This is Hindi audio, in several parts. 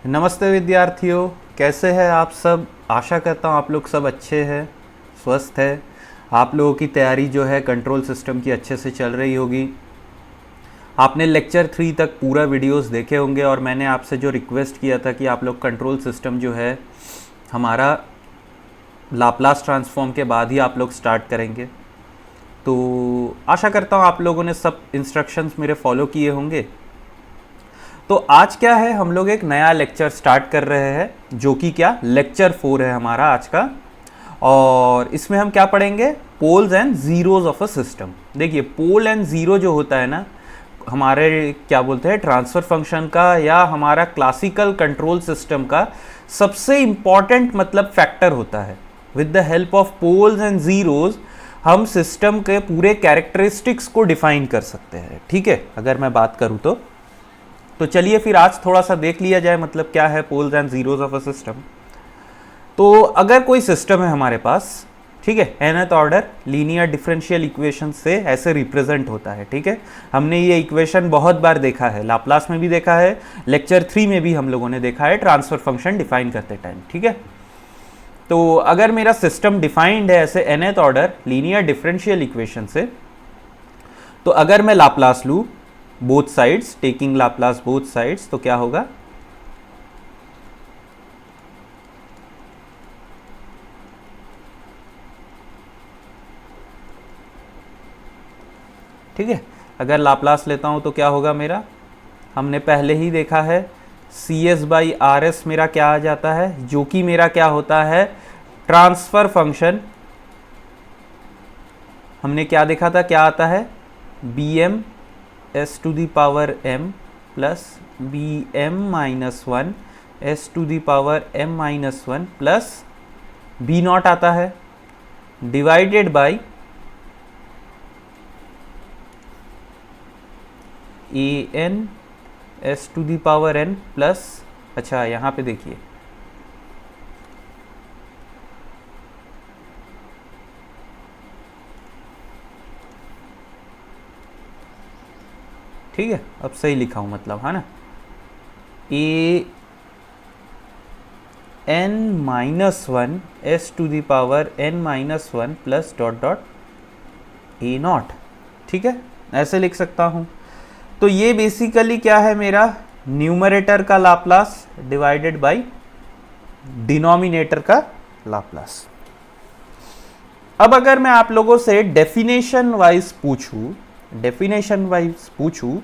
नमस्ते विद्यार्थियों, कैसे हैं आप सब। आशा करता हूँ आप लोग सब अच्छे हैं, स्वस्थ है। आप लोगों की तैयारी जो है कंट्रोल सिस्टम की अच्छे से चल रही होगी। आपने लेक्चर 3 तक पूरा वीडियोस देखे होंगे और मैंने आपसे जो रिक्वेस्ट किया था कि आप लोग कंट्रोल सिस्टम जो है हमारा लाप्लास ट्रांसफॉर्म के बाद ही आप लोग स्टार्ट करेंगे। तो आशा करता हूँ आप लोगों ने सब इंस्ट्रक्शंस मेरे फॉलो किए होंगे। तो आज क्या है, हम लोग एक नया लेक्चर स्टार्ट कर रहे हैं जो कि क्या लेक्चर 4 है हमारा आज का। और इसमें हम क्या पढ़ेंगे, poles and zeros of a system. देखिए, पोल एंड ज़ीरो जो होता है ना, हमारे क्या बोलते हैं ट्रांसफ़र फंक्शन का या हमारा क्लासिकल कंट्रोल सिस्टम का सबसे इम्पॉर्टेंट मतलब फैक्टर होता है। With the help of poles and zeros हम सिस्टम के पूरे कैरेक्टरिस्टिक्स को डिफाइन कर सकते हैं। ठीक है, अगर मैं बात करूँ तो चलिए फिर आज थोड़ा सा देख लिया जाए मतलब क्या है poles and zeros of a system. तो अगर कोई सिस्टम है हमारे पास, ठीक है, nth order linear differential equation से ऐसे रिप्रेजेंट होता है। ठीक है, हमने ये इक्वेशन बहुत बार देखा है, लाप्लास में भी देखा है, लेक्चर 3 में भी हम लोगों ने देखा है ट्रांसफर फंक्शन डिफाइन करते टाइम। ठीक है, तो अगर मेरा सिस्टम डिफाइंड है ऐसे nth order linear differential equation से, तो अगर मैं लाप्लास लूँ both sides, taking Laplace both sides, तो क्या होगा, ठीक है, अगर लाप्लास लेता हूं तो क्या होगा मेरा, हमने पहले ही देखा है C s by R s मेरा क्या आ जाता है, जो कि मेरा क्या होता है ट्रांसफर फंक्शन। हमने क्या देखा था, क्या आता है b m s to the power m plus b m minus one S to the power m minus one plus b naught आता है divided by a n s to the power n plus, अच्छा यहाँ पे देखिए ठीक है, अब सही लिखा हूँ मतलब, है ना, A N minus one S to the power N minus one plus dot dot A naught. ठीक है, ऐसे लिख सकता हूँ। तो ये बेसिकली क्या है मेरा न्यूमरेटर का लाप्लास डिवाइडेड बाय डिनोमिनेटर का लाप्लास। अब अगर मैं आप लोगों से डेफिनेशन वाइज पूछूं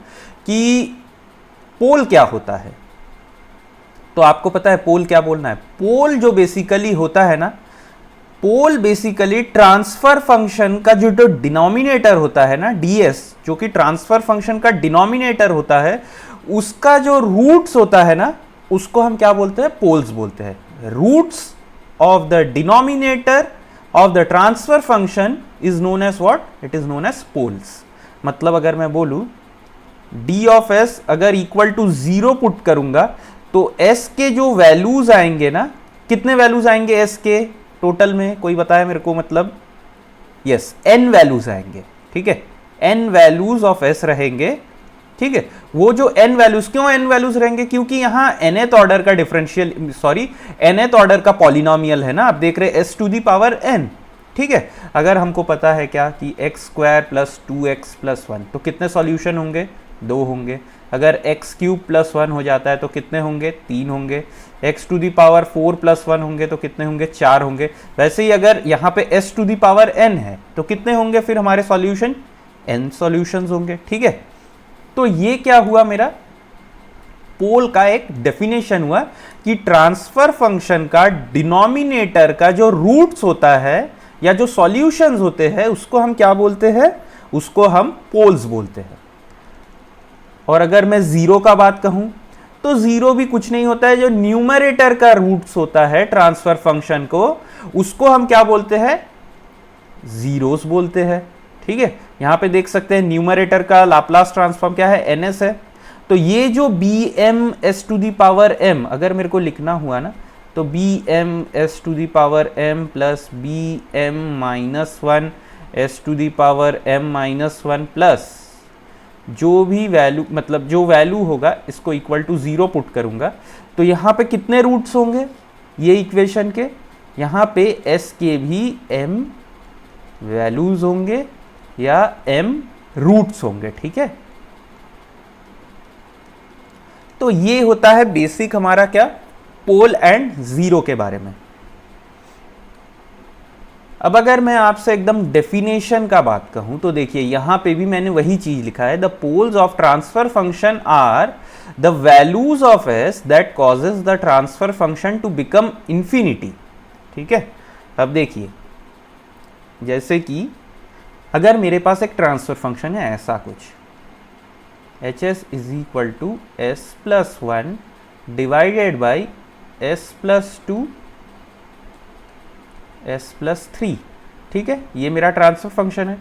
कि पोल क्या होता है, तो आपको पता है पोल क्या बोलना है। पोल जो बेसिकली होता है ना, पोल बेसिकली ट्रांसफर फंक्शन का जो डिनोमिनेटर होता है ना, डीएस, जो कि ट्रांसफर फंक्शन का डिनोमिनेटर होता है, उसका जो रूट्स होता है ना, उसको हम क्या बोलते हैं, पोल्स बोलते हैं। Roots of the denominator of the transfer function is known as what, it is known as poles. मतलब अगर मैं बोलूं डी ऑफ एस अगर इक्वल टू 0 पुट करूंगा तो एस के जो वैल्यूज आएंगे ना, कितने वैल्यूज आएंगे एस के टोटल में, कोई बताया मेरे को, मतलब यस एन वैल्यूज आएंगे। ठीक है, एन वैल्यूज ऑफ एस रहेंगे। ठीक है, वो जो एन वैल्यूज, क्यों एन वैल्यूज रहेंगे, क्योंकि यहां nth ऑर्डर का डिफरेंशियल, सॉरी nth ऑर्डर का पॉलिनोमियल है ना, आप देख रहे हैं s to the power n. ठीक है, अगर हमको पता है क्या कि x square plus 2x plus 1, तो कितने सॉल्यूशन होंगे, 2 होंगे। अगर एक्स क्यूब प्लस 1 हो जाता है तो कितने होंगे, 3 होंगे। X to the power 4 plus 1 होंगे तो कितने होंगे, 4 होंगे। वैसे ही अगर यहाँ पे s to the power n है तो कितने होंगे फिर हमारे सॉल्यूशन, n सॉल्यूशंस होंगे। ठीक है, तो ये क्या हुआ मेरा पोल का एक डेफिनेशन हुआ कि ट्रांसफर फंक्शन का डिनोमिनेटर का जो रूट्स होता है या जो सॉल्यूशंस होते हैं उसको हम क्या बोलते हैं, उसको हम पोल्स बोलते हैं। और अगर मैं जीरो का बात कहूं तो जीरो भी कुछ नहीं होता है, जो न्यूमरेटर का रूट्स होता है ट्रांसफर फंक्शन को, उसको हम क्या बोलते हैं, जीरोस बोलते हैं। ठीक है, यहां पे देख सकते हैं न्यूमरेटर का लाप्लास ट्रांसफॉर्म क्या है, एन एस है। तो ये जो b m s to the power m अगर मेरे को लिखना हुआ ना, तो b m s to the power m plus b m minus one S to the power m minus one plus जो भी वैल्यू मतलब जो वैल्यू होगा इसको इक्वल टू 0 पुट करूंगा तो यहाँ पे कितने रूट्स होंगे ये इक्वेशन के, यहाँ पे s के भी m वैल्यूज होंगे या m रूट्स होंगे, ठीक है। तो ये होता है बेसिक हमारा क्या, पोल एंड जीरो के बारे में। अब अगर मैं आपसे एकदम डेफिनेशन का बात कहूं तो देखिए यहां पे भी मैंने वही चीज लिखा है, the poles of transfer function are the values of s that causes the transfer function to become infinity, ठीक है। अब देखिए जैसे कि अगर मेरे पास एक ट्रांसफर फंक्शन है ऐसा कुछ, H s is equal to s plus 1 divided by s plus 2 s plus 3, ठीक है, ये मेरा ट्रांसफर फंक्शन है।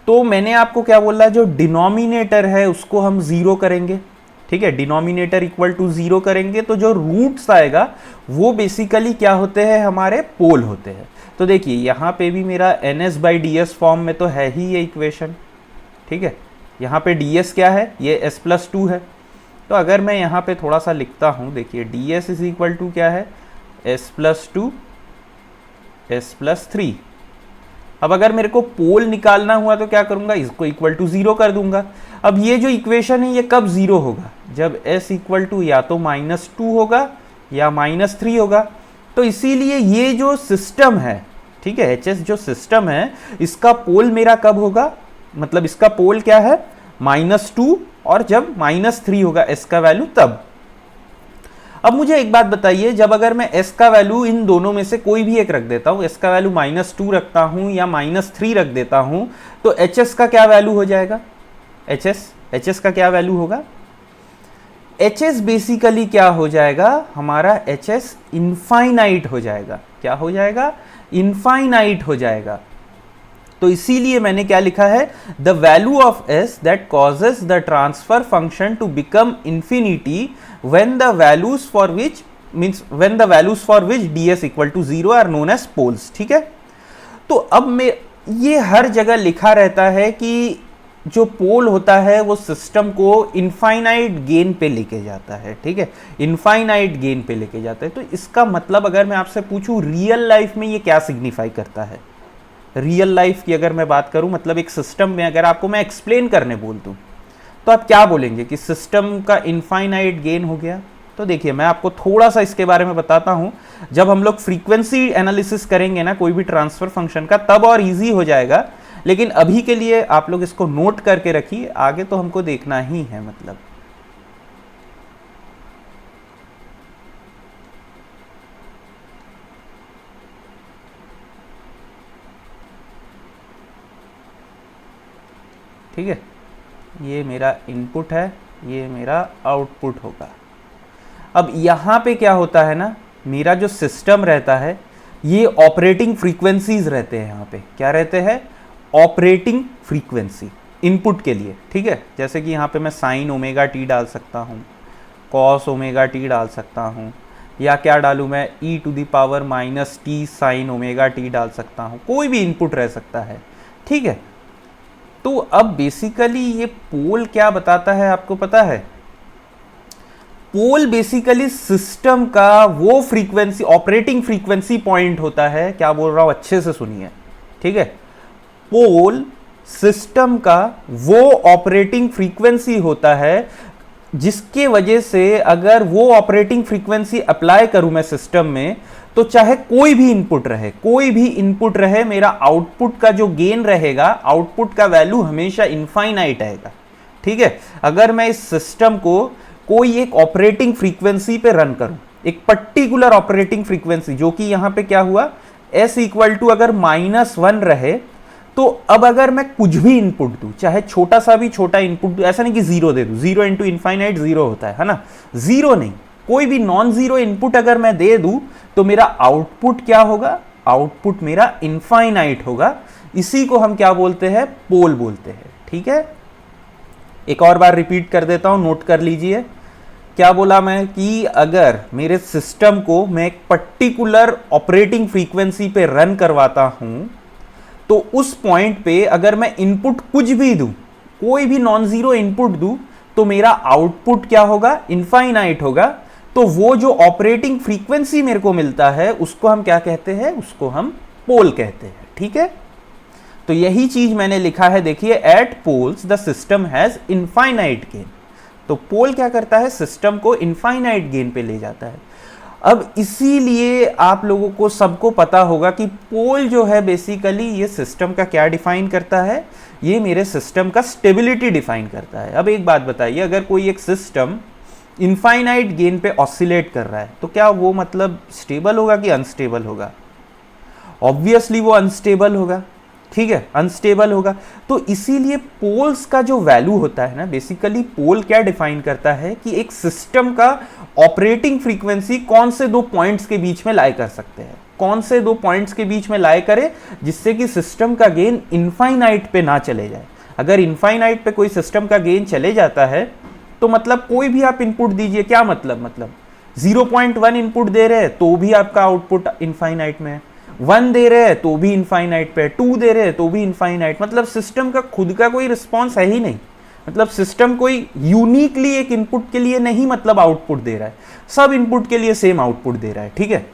तो मैंने आपको क्या बोला, जो डिनोमिनेटर है उसको हम जीरो करेंगे, ठीक है, डिनोमिनेटर इक्वल टू जीरो करेंगे तो जो रूट्स आएगा वो बेसिकली क्या होते हैं, हमारे पोल होते हैं। तो देखिए यहाँ पे भी मेरा N s by D s form में तो है ही ये इक्वेशन, ठीक है। यहाँ पे डी एस क्या है, ये एस प्लस 2 है। तो अगर मैं यहाँ पे थोड़ा सा लिखता हूँ, देखिए D s is equal to क्या है, एस प्लस 2 एस प्लस 3। अब अगर मेरे को पोल निकालना हुआ तो क्या करूंगा, इसको इक्वल टू 0 कर दूंगा। अब ये जो इक्वेशन है ये कब 0 होगा, जब s इक्वल टू या तो -2 होगा या -3 होगा। तो इसीलिए ये जो सिस्टम है, ठीक है, एच एस जो सिस्टम है इसका पोल मेरा कब होगा, मतलब इसका पोल क्या है, -2 और जब -3 होगा s का वैल्यू तब। अब मुझे एक बात बताइए, जब अगर मैं s का वैल्यू इन दोनों में से कोई भी एक रख देता हूं, s का वैल्यू -2 रखता हूं या -3 रख देता हूं, तो hs का क्या वैल्यू हो जाएगा, hs का क्या वैल्यू होगा, hs बेसिकली क्या हो जाएगा, हमारा hs इनफाइनाइट हो जाएगा। क्या हो जाएगा, इनफाइनाइट हो जाएगा। तो इसीलिए मैंने क्या लिखा है, the value of s that causes the transfer function to become infinity when the values for which means when the values for which ds equal to 0 are known as poles, ठीक है। तो अब मैं ये हर जगह लिखा रहता है कि जो पोल होता है वो सिस्टम को इनफाइनाइट गेन पे लेके जाता है, ठीक है, इनफाइनाइट गेन पे लेके जाता है। तो इसका मतलब अगर मैं आपसे पूछूं रियल लाइफ में ये क्या सिग्निफाई करता है, रियल लाइफ की अगर मैं बात करूं, मतलब एक सिस्टम में अगर आपको मैं एक्सप्लेन करने बोल दूं तो आप क्या बोलेंगे कि सिस्टम का इनफाइनाइट गेन हो गया। तो देखिए मैं आपको थोड़ा सा इसके बारे में बताता हूं, जब हम लोग फ्रीक्वेंसी एनालिसिस करेंगे ना कोई भी ट्रांसफर फंक्शन का, तब और इजी हो जाएगा। लेकिन अभी के लिए आप लोग इसको नोट करके रखिए, आगे तो हमको देखना ही है मतलब। ठीक है, ये मेरा इनपुट है, ये मेरा आउटपुट होगा। अब यहाँ पे क्या होता है ना, मेरा जो सिस्टम रहता है ये ऑपरेटिंग फ्रीक्वेंसीज रहते हैं। यहाँ पे क्या रहते हैं, ऑपरेटिंग फ्रीक्वेंसी इनपुट के लिए, ठीक है। जैसे कि यहाँ पे मैं साइन ओमेगा टी डाल सकता हूँ, कॉस ओमेगा टी डाल सकता हूँ, या क्या डालूँ मैं, e⁻⁻t साइन ओमेगा टी डाल सकता हूँ, कोई भी इनपुट रह सकता है, ठीक है। तो अब बेसिकली ये पोल क्या बताता है आपको पता है, पोल बेसिकली सिस्टम का वो फ्रीक्वेंसी, ऑपरेटिंग फ्रीक्वेंसी पॉइंट होता है। क्या बोल रहा हूं अच्छे से सुनिए, ठीक है। पोल सिस्टम का वो ऑपरेटिंग फ्रीक्वेंसी होता है जिसके वजह से अगर वो ऑपरेटिंग फ्रीक्वेंसी अप्लाई करूं मैं सिस्टम में, तो चाहे कोई भी इनपुट रहे, कोई भी इनपुट रहे, मेरा आउटपुट का जो गेन रहेगा, आउटपुट का वैल्यू हमेशा इनफाइनाइट आएगा, ठीक है। अगर मैं इस सिस्टम को कोई एक ऑपरेटिंग फ्रीक्वेंसी पे रन करूं, एक पर्टिकुलर ऑपरेटिंग फ्रीक्वेंसी, जो कि यहां पे क्या हुआ, s इक्वल टू अगर -1 रहे, तो अब अगर मैं कुछ भी इनपुट दूं, चाहे छोटा सा भी छोटा इनपुट दूं, ऐसा नहीं कि 0 दे दूं, 0 इंटू इनफाइनाइट 0 होता है ना, 0 नहीं, कोई भी नॉन जीरो इनपुट अगर मैं दे दूं तो मेरा आउटपुट क्या होगा, आउटपुट मेरा इनफाइनाइट होगा। इसी को हम क्या बोलते हैं, पोल बोलते हैं, ठीक है। एक और बार रिपीट कर देता हूं, नोट कर लीजिए। क्या बोला मैं कि अगर मेरे सिस्टम को मैं एक पर्टिकुलर ऑपरेटिंग फ्रीक्वेंसी पे रन करवाता हूं, तो उस पॉइंट पे अगर मैं इनपुट कुछ भी दूं, कोई भी नॉन जीरो इनपुट दूं तो मेरा आउटपुट क्या होगा, इनफाइनाइट होगा। तो वो जो ऑपरेटिंग फ्रीक्वेंसी मेरे को मिलता है उसको हम क्या कहते हैं, उसको हम पोल कहते हैं। ठीक है, तो यही चीज मैंने लिखा है, देखिए at poles the system has infinite gain. तो पोल क्या करता है, सिस्टम को इनफाइनाइट गेन पे ले जाता है। अब इसीलिए आप लोगों को सबको पता होगा कि पोल जो है बेसिकली ये सिस्टम का क्या डिफाइन करता है, ये मेरे सिस्टम का स्टेबिलिटी डिफाइन करता है। अब एक बात बताइए, अगर कोई एक सिस्टम इनफाइनाइट गेन पे ऑसिलेट कर रहा है तो क्या वो मतलब स्टेबल होगा कि अनस्टेबल होगा? ऑब्वियसली वो अनस्टेबल होगा। ठीक है, अनस्टेबल होगा। तो इसीलिए पोल्स का जो वैल्यू होता है ना, बेसिकली पोल क्या डिफाइन करता है कि एक सिस्टम का ऑपरेटिंग फ्रीक्वेंसी कौन से दो पॉइंट्स के बीच में लाई कर सकते हैं, कौन से दो पॉइंट्स के बीच में लाई करे जिससे कि सिस्टम का गेन इनफाइनाइट पे ना चले जाए। अगर इनफाइनाइट पे कोई सिस्टम का गेन चले जाता है तो मतलब कोई भी आप इनपुट दीजिए, क्या मतलब 0.1 इनपुट दे रहे हैं तो भी आपका आउटपुट इनफाइनाइट में है, 1 दे रहे हैं तो भी इनफाइनाइट पे, 2 दे रहे हैं तो भी इनफाइनाइट। मतलब सिस्टम का खुद का कोई रिस्पॉन्स है ही नहीं। मतलब सिस्टम कोई यूनिकली एक इनपुट के लिए नहीं मतलब आउटपुट दे रहा है, सब इनपुट के लिए सेम आउटपुट दे रहा है। ठीक है,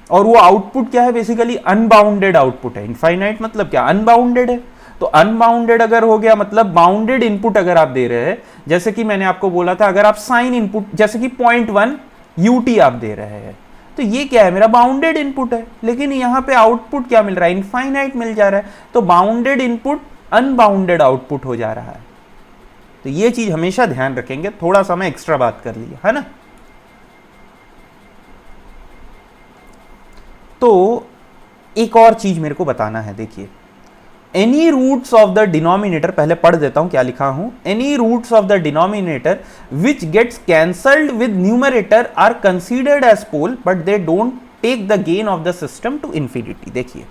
और वो आउटपुट क्या है, बेसिकली अनबाउंडेड आउटपुट है। इनफाइनाइट मतलब क्या, अनबाउंडेड है। तो अनबाउंडेड अगर हो गया मतलब बाउंडेड इनपुट अगर आप दे रहे हैं, जैसे कि मैंने आपको बोला था, अगर आप साइन इनपुट जैसे कि 0.1 UT आप दे रहे हैं तो ये क्या है, मेरा बाउंडेड इनपुट है। लेकिन यहाँ पे आउटपुट क्या मिल रहा है, इनफाइनाइट मिल जा रहा है। तो बाउंडेड इनपुट अनबाउंडेड आउटपुट हो जा रहा है। तो ये चीज हमेशा ध्यान रखेंगे। थोड़ा सा मैं एक्स्ट्रा बात कर लिया है ना। तो एक और चीज मेरे को बताना है, देखिए any roots of the denominator, पहले पढ़ देता हूं क्या लिखा हूं, any roots of the denominator which gets cancelled with numerator are considered as pole but they don't take the gain of the system to infinity. देखिए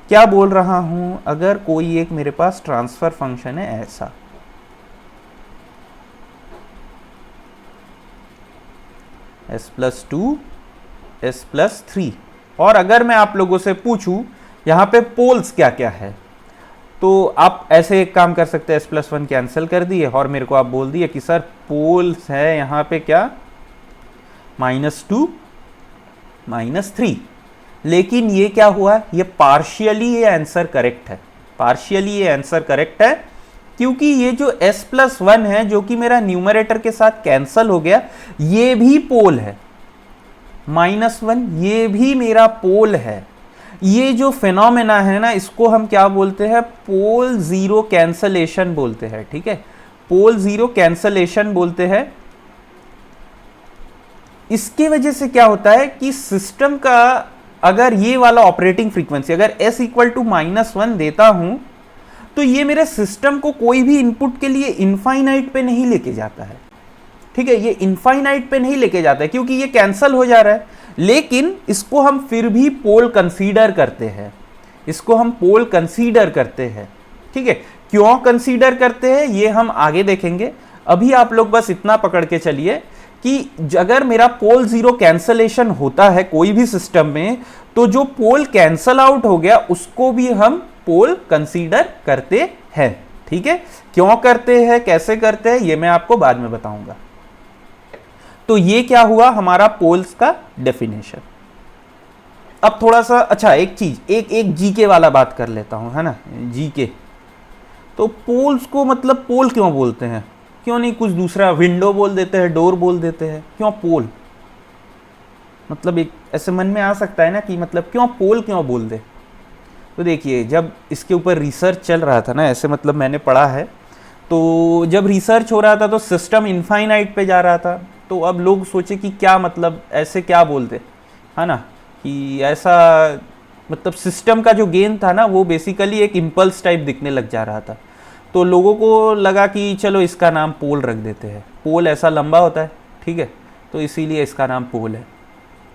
क्या बोल रहा हूं, अगर कोई एक मेरे पास ट्रांसफर फंक्शन है ऐसा, s+2 s+3, और अगर मैं आप लोगों से पूछूं यहां पे पोल्स क्या क्या है, तो आप ऐसे एक काम कर सकते हैं, s+1 कैंसिल कर दिए और मेरे को आप बोल दिए कि सर पोल्स है यहाँ पे क्या, -2 -3। लेकिन ये क्या हुआ, ये पार्शियली ये आंसर करेक्ट है, पार्शियली ये आंसर करेक्ट है, क्योंकि ये जो s+1 है जो कि मेरा न्यूमरेटर के साथ कैंसल हो गया, ये भी पोल है। -1 ये भी मेरा पोल है। ये जो फिनोमेना है ना, इसको हम क्या बोलते हैं, पोल जीरो कैंसलेशन बोलते हैं। ठीक है, पोल जीरो कैंसलेशन बोलते हैं। इसके वजह से क्या होता है कि सिस्टम का अगर ये वाला ऑपरेटिंग फ्रीक्वेंसी अगर s = -1 देता हूं तो ये मेरे सिस्टम को कोई भी इनपुट के लिए इनफाइनाइट पे नहीं लेके जाता है। ठीक है, ये इनफाइनाइट पे नहीं लेके जाता है क्योंकि ये कैंसल हो जा रहा है। लेकिन इसको हम फिर भी पोल कंसीडर करते हैं, इसको हम पोल कंसीडर करते हैं। ठीक है, क्यों कंसीडर करते हैं ये हम आगे देखेंगे। अभी आप लोग बस इतना पकड़ के चलिए कि अगर मेरा पोल जीरो कैंसलेशन होता है कोई भी सिस्टम में, तो जो पोल कैंसल आउट हो गया उसको भी हम पोल कंसीडर करते हैं। ठीक है, क्यों करते हैं, कैसे करते हैं, ये मैं आपको बाद में बताऊंगा। तो ये क्या हुआ हमारा पोल्स का डेफिनेशन। अब थोड़ा सा अच्छा एक चीज एक जीके वाला बात कर लेता हूं, है ना, जीके। तो पोल्स को मतलब पोल क्यों बोलते हैं, क्यों नहीं कुछ दूसरा, विंडो बोल देते हैं, डोर बोल देते हैं, क्यों पोल? मतलब एक ऐसे मन में आ सकता है ना कि मतलब क्यों पोल क्यों बोल दे। तो देखिए जब इसके ऊपर रिसर्च चल रहा था ना, ऐसे मतलब मैंने पढ़ा है, तो जब रिसर्च हो रहा था तो सिस्टम इनफाइनाइट पे जा रहा था। तो अब लोग सोचे कि क्या मतलब ऐसे क्या बोलते, है ना, कि ऐसा मतलब सिस्टम का जो गेन था ना वो बेसिकली एक इम्पल्स टाइप दिखने लग जा रहा था। तो लोगों को लगा कि चलो इसका नाम पोल रख देते हैं, पोल ऐसा लंबा होता है, ठीक है, तो इसीलिए इसका नाम पोल है।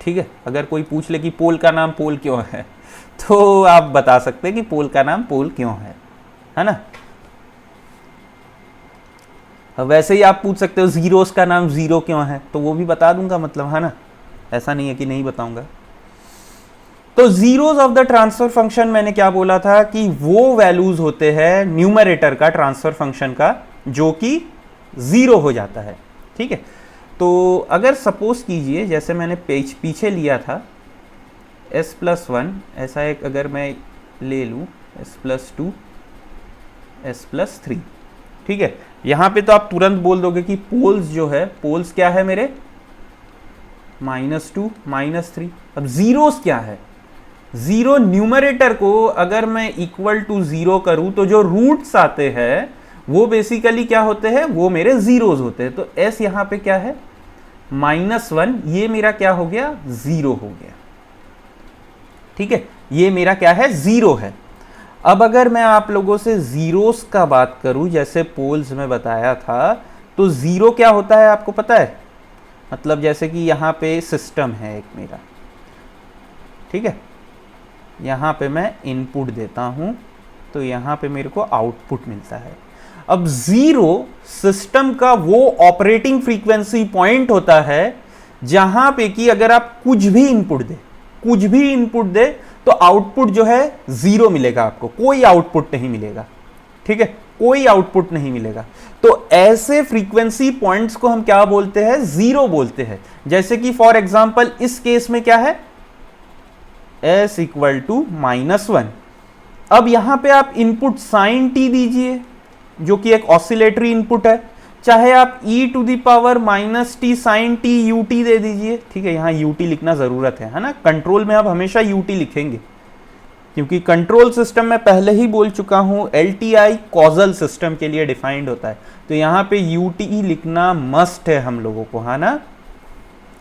ठीक है, अगर कोई पूछ ले कि पोल का नाम पोल क्यों है, तो आप बता सकते हैं कि पोल का नाम पोल क्यों है ना। वैसे ही आप पूछ सकते हो जीरोस का नाम जीरो क्यों है, तो वो भी बता दूंगा, मतलब है ना, ऐसा नहीं है कि नहीं बताऊंगा। तो zeros of the transfer function मैंने क्या बोला था कि वो वैल्यूज होते हैं न्यूमरेटर का ट्रांसफर फंक्शन का जो कि जीरो हो जाता है। ठीक है, तो अगर सपोज कीजिए जैसे मैंने पीछे लिया था s+1, ऐसा एक अगर मैं ले लूँ s+2 s+3, ठीक है, यहां पे तो आप तुरंत बोल दोगे कि पोल्स जो है, पोल्स क्या है मेरे -2 -3। अब जीरोस क्या है, जीरो न्यूमरेटर को अगर मैं इक्वल टू जीरो करूं तो जो रूट्स आते हैं वो बेसिकली क्या होते हैं, वो मेरे जीरोस होते हैं। तो s यहां पे क्या है -1, ये मेरा क्या हो गया, जीरो हो गया। ठीक है, ये मेरा क्या है, जीरो है। अब अगर मैं आप लोगों से जीरोस का बात करूं, जैसे पोल्स में बताया था, तो जीरो क्या होता है आपको पता है, मतलब जैसे कि यहां पे सिस्टम है एक मेरा, ठीक है, यहां पे मैं इनपुट देता हूं तो यहां पे मेरे को आउटपुट मिलता है। अब जीरो सिस्टम का वो ऑपरेटिंग फ्रीक्वेंसी पॉइंट होता है जहां पे कि अगर आप कुछ भी इनपुट दे तो आउटपुट जो है जीरो मिलेगा, आपको कोई आउटपुट नहीं मिलेगा। ठीक है, कोई आउटपुट नहीं मिलेगा। तो ऐसे फ्रीक्वेंसी पॉइंट्स को हम क्या बोलते हैं, जीरो बोलते हैं। जैसे कि फॉर एग्जांपल इस केस में क्या है, s = -1। अब यहां पे आप इनपुट sin t दीजिए जो कि एक ऑसिलेटरी इनपुट है, चाहे आप e⁻−t sin t ut दे दीजिए। ठीक है, यहां ut लिखना जरूरत है ना, कंट्रोल में आप हमेशा ut लिखेंगे क्योंकि कंट्रोल सिस्टम में पहले ही बोल चुका हूं LTI कॉजल सिस्टम के लिए डिफाइंड होता है, तो यहां पे ut लिखना मस्ट है हम लोगों को, है ना।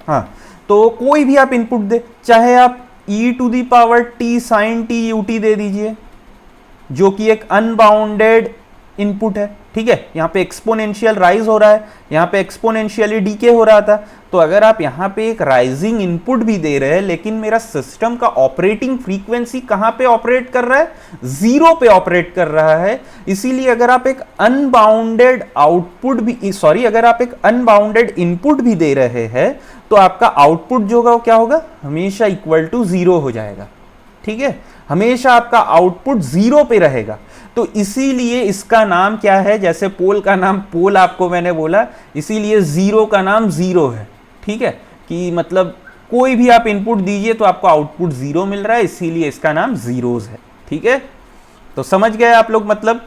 हाँ, तो कोई भी आप इनपुट दे, चाहे आप e⁻t sin t ut दे दीजिए जो कि एक अनबाउंडेड इनपुट है। ठीक है, यहां पे एक्सपोनेंशियल राइज हो रहा है, यहां पे एक्सपोनेंशियली डीके हो रहा था। तो अगर आप यहां पे एक राइजिंग इनपुट भी दे रहे हैं लेकिन मेरा सिस्टम का ऑपरेटिंग फ्रीक्वेंसी कहां पे ऑपरेट कर रहा है, जीरो पे ऑपरेट कर रहा है। इसीलिए अगर आप एक अनबाउंडेड अगर आप एक अनबाउंडेड इनपुट भी दे रहे हैं तो आपका आउटपुट जो होगा क्या होगा, हमेशा इक्वल टू जीरो हो जाएगा। ठीक है, हमेशा आपका आउटपुट जीरो पे रहेगा। तो इसीलिए इसका नाम क्या है, जैसे पोल का नाम पोल आपको मैंने बोला, इसीलिए जीरो का नाम जीरो है। ठीक है, कि मतलब कोई भी आप इनपुट दीजिए तो आपको आउटपुट जीरो मिल रहा है, इसीलिए इसका नाम जीरोस है। ठीक है, तो समझ गए आप लोग मतलब।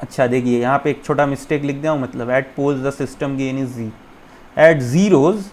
अच्छा देखिए यहां पे एक छोटा मिस्टेक लिख दिया हूं, मतलब at poles the system gain is G, at zeros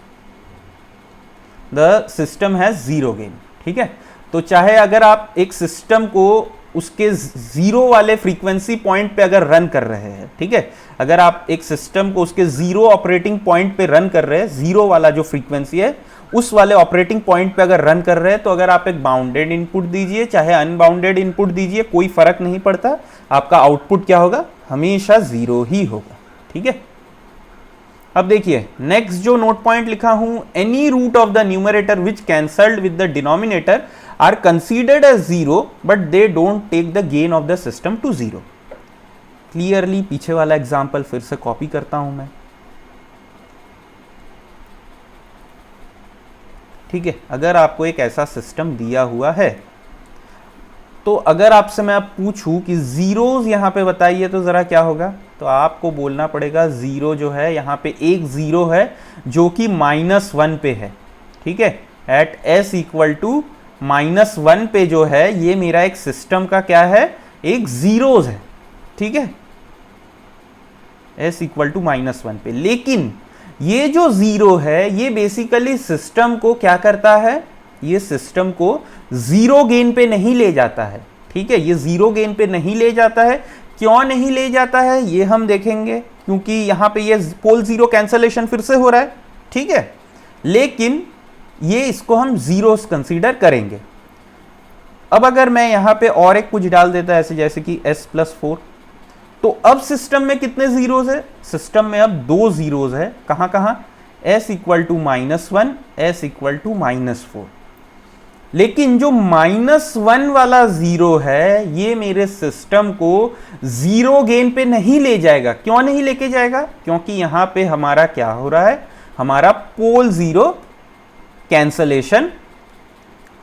the system has zero gain. ठीक है, तो चाहे अगर आप एक सिस्टम को उसके जीरो वाले फ्रीक्वेंसी पॉइंट पे अगर रन कर रहे हैं, ठीक है, अगर आप एक सिस्टम को उसके जीरो ऑपरेटिंग पॉइंट पे रन कर रहे हैं, जीरो वाला जो फ्रीक्वेंसी है उस वाले ऑपरेटिंग पॉइंट पे अगर रन कर रहे हैं, तो अगर आप एक बाउंडेड इनपुट दीजिए चाहे अनबाउंडेड इनपुट दीजिए, कोई फर्क नहीं पड़ता, आपका आउटपुट क्या होगा, हमेशा जीरो ही होगा। ठीक है, अब देखिए नेक्स्ट जो नोट पॉइंट लिखा हूं, any root of the numerator which cancelled with the denominator are considered as zero but they don't take the gain of the system to zero. Clearly पीछे वाला एग्जांपल फिर से कॉपी करता हूं मैं। ठीक है, अगर आपको एक ऐसा सिस्टम दिया हुआ है तो अगर आपसे मैं अब पूछूं कि जीरोस यहां पे बताइए तो जरा क्या होगा, तो आपको बोलना पड़ेगा जीरो जो है यहां पे एक जीरो है जो कि -1 पे है। ठीक है, एट s = -1 पे जो है ये मेरा एक सिस्टम का क्या है, एक जीरोस है। ठीक है, s = -1 पे, लेकिन ये जो जीरो है ये बेसिकली सिस्टम को क्या करता है, ये सिस्टम को जीरो गेन पे नहीं ले जाता है। ठीक है, ये जीरो गेन पे नहीं ले जाता है। क्यों नहीं ले जाता है ये हम देखेंगे, क्योंकि यहां पे ये पोल जीरो कैंसलेशन फिर से हो रहा है। ठीक है, लेकिन ये इसको हम जीरोस कंसीडर करेंगे। अब अगर मैं यहां पे और एक कुछ डाल देता ऐसे जैसे कि s+4, तो अब सिस्टम में कितने जीरोस है, सिस्टम में अब दो जीरोस है। कहां कहां, s = -1, s = -4। लेकिन जो -1 वाला जीरो है ये मेरे सिस्टम को जीरो गेन पे नहीं ले जाएगा। क्यों नहीं लेके जाएगा, क्योंकि यहां पे हमारा क्या हो रहा है, हमारा पोल जीरो कैंसलेशन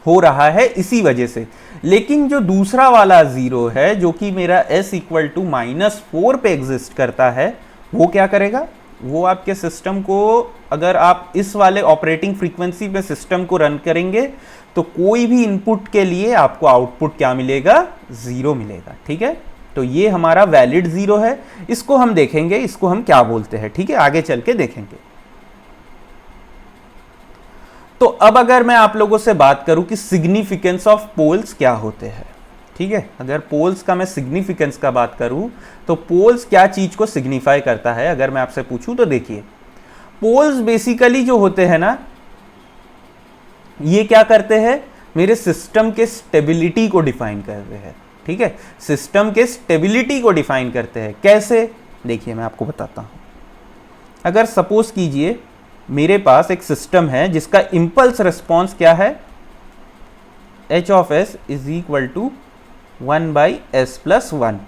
हो रहा है इसी वजह से। लेकिन जो दूसरा वाला जीरो है जो कि मेरा s इक्वल टू -4 पे एग्जिस्ट करता है, वो क्या करेगा, वो आपके सिस्टम को, अगर आप इस वाले ऑपरेटिंग फ्रीक्वेंसी पे सिस्टम को रन करेंगे तो कोई भी इनपुट के लिए आपको आउटपुट क्या मिलेगा, जीरो मिलेगा। ठीक है, तो ये हमारा वैलिड जीरो है। इसको हम देखेंगे, इसको हम क्या बोलते हैं। ठीक है, आगे चल के देखेंगे। तो अब अगर मैं आप लोगों से बात करूं कि सिग्निफिकेंस ऑफ पोल्स क्या होते हैं। ठीक है, अगर पोल्स का मैं सिग्निफिकेंस का बात करूं तो पोल्स क्या चीज को सिग्निफाई करता है, अगर मैं आपसे पूछूं तो देखिए, पोल्स बेसिकली जो होते हैं ना, ये क्या करते हैं, मेरे सिस्टम के स्टेबिलिटी को डिफाइन करते हैं। ठीक है, सिस्टम के स्टेबिलिटी को डिफाइन करते हैं। कैसे, देखिए मैं आपको बताता हूं। अगर सपोज कीजिए मेरे पास एक सिस्टम है जिसका इंपल्स रिस्पॉन्स क्या है, h of s is equal to 1/s+1।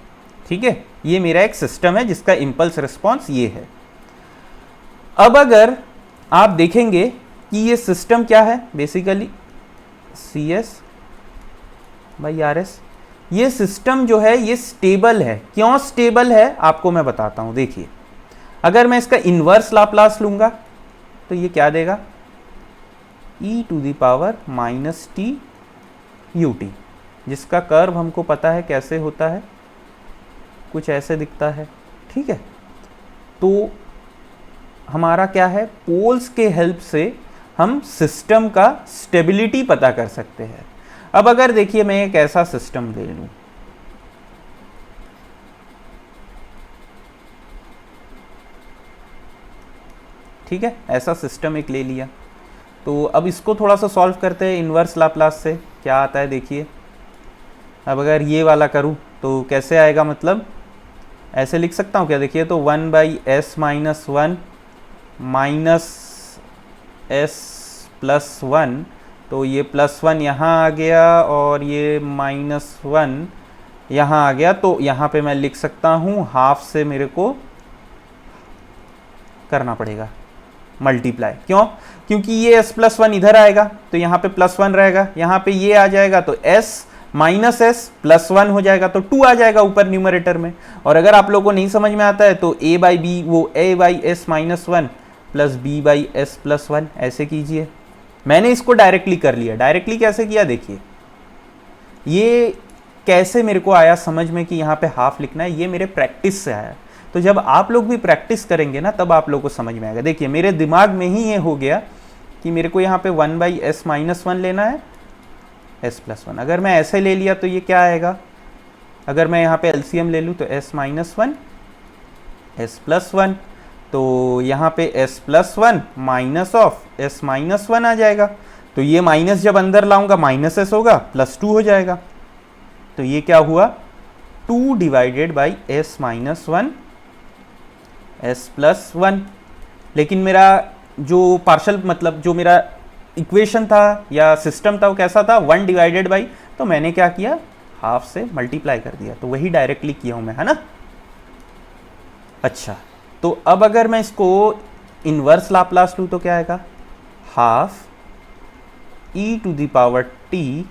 ठीक है, ये मेरा एक सिस्टम है जिसका इंपल्स रिस्पॉन्स ये है। अब अगर आप देखेंगे कि ये सिस्टम क्या है, बेसिकली CS/RS, ये सिस्टम जो है ये स्टेबल है। क्यों स्टेबल है आपको मैं बताता हूं। देखिए, अगर मैं इसका इन्वर्स लाप्लास लूंगा तो ये क्या देगा, e⁻t ut, जिसका कर्व हमको पता है कैसे होता है, कुछ ऐसे दिखता है। ठीक है, तो हमारा क्या है, पोल्स के हेल्प से हम सिस्टम का स्टेबिलिटी पता कर सकते हैं। अब अगर देखिए मैं एक ऐसा सिस्टम ले लूं, ठीक है, ऐसा सिस्टम एक ले लिया, तो अब इसको थोड़ा सा सॉल्व करते हैं इन्वर्स लाप्लास से। क्या आता है देखिए, अब अगर ये वाला करूं तो कैसे आएगा, मतलब ऐसे लिख सकता हूं क्या, देखिए तो 1/s-1 -s+1, तो ये +1 यहाँ आ गया और ये -1 यहाँ आ गया। तो यहाँ पे मैं लिख सकता हूँ हाफ से मेरे को करना पड़ेगा मल्टीप्लाई। क्यों, क्योंकि ये s+1 इधर आएगा तो यहाँ पे +1 रहेगा, यहाँ पे ये आ जाएगा तो s -s+1 हो जाएगा, तो 2 आ जाएगा ऊपर न्यूमरेटर में। और अगर आप लोगों को नहीं समझ में आता है तो a/b वो a/s-1 + b/s+1 ऐसे कीजिए। मैंने इसको डायरेक्टली कर लिया। डायरेक्टली कैसे किया, देखिए ये कैसे मेरे को आया समझ में कि यहाँ पे हाफ लिखना है, ये मेरे प्रैक्टिस से आया। तो जब आप लोग भी प्रैक्टिस करेंगे ना तब आप लोग को समझ में आएगा। देखिए मेरे दिमाग में ही ये हो गया कि मेरे को यहाँ पे 1/s-1 लेना है, s+1। अगर मैं ऐसे ले लिया तो ये क्या आएगा, अगर मैं यहाँ पे एलसीएम ले लूँ तो s-1 s+1, तो यहाँ पे s+1 माइनस ऑफ s-1 आ जाएगा। तो ये माइनस जब अंदर लाऊंगा -s होगा, +2 हो जाएगा। तो ये क्या हुआ, 2 डिवाइडेड बाई s-1 s+1। लेकिन मेरा जो पार्शल मतलब जो मेरा इक्वेशन था या सिस्टम था वो कैसा था, 1 डिवाइडेड बाई, तो मैंने क्या किया, हाफ से मल्टीप्लाई कर दिया। तो वही डायरेक्टली किया हूं मैं, है ना। अच्छा, तो अब अगर मैं इसको इनवर्स लाप्लास लूँ तो क्या आएगा, half e⁻t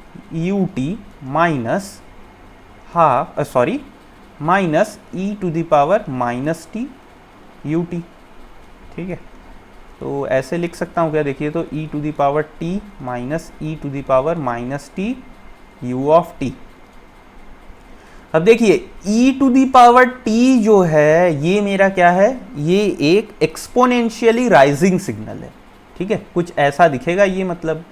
ut minus half sorry minus e⁻t ut। ठीक है, तो ऐसे लिख सकता हूँ क्या, देखिए तो e⁻t माइनस e⁻t u(t). अब देखिए e⁻t जो है ये मेरा क्या है, ये एक एक्सपोनेंशियली राइजिंग सिग्नल है। ठीक है, कुछ ऐसा दिखेगा ये, मतलब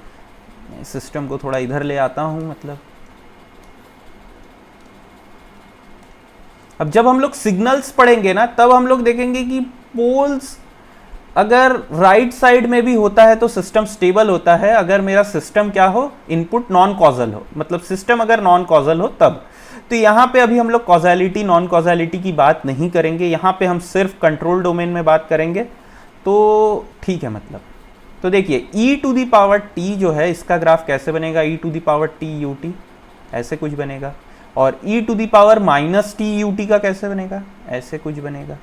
सिस्टम को थोड़ा इधर ले आता हूं, मतलब अब जब हम लोग सिग्नल्स पढ़ेंगे ना तब हम लोग देखेंगे कि पोल्स अगर राइट साइड में भी होता है तो सिस्टम स्टेबल होता है, अगर मेरा सिस्टम क्या हो, इनपुट नॉन कॉजल हो, मतलब सिस्टम अगर नॉन कॉजल हो तब। तो यहाँ पे अभी हम लोग कॉजैलिटी नॉन कॉजैलिटी की बात नहीं करेंगे, यहाँ पे हम सिर्फ कंट्रोल डोमेन में बात करेंगे। तो ठीक है, मतलब तो देखिए e⁻t जो है इसका ग्राफ कैसे बनेगा, e⁻t ut ऐसे कुछ बनेगा, और e⁻−t ut का कैसे बनेगा, ऐसे कुछ बनेगा।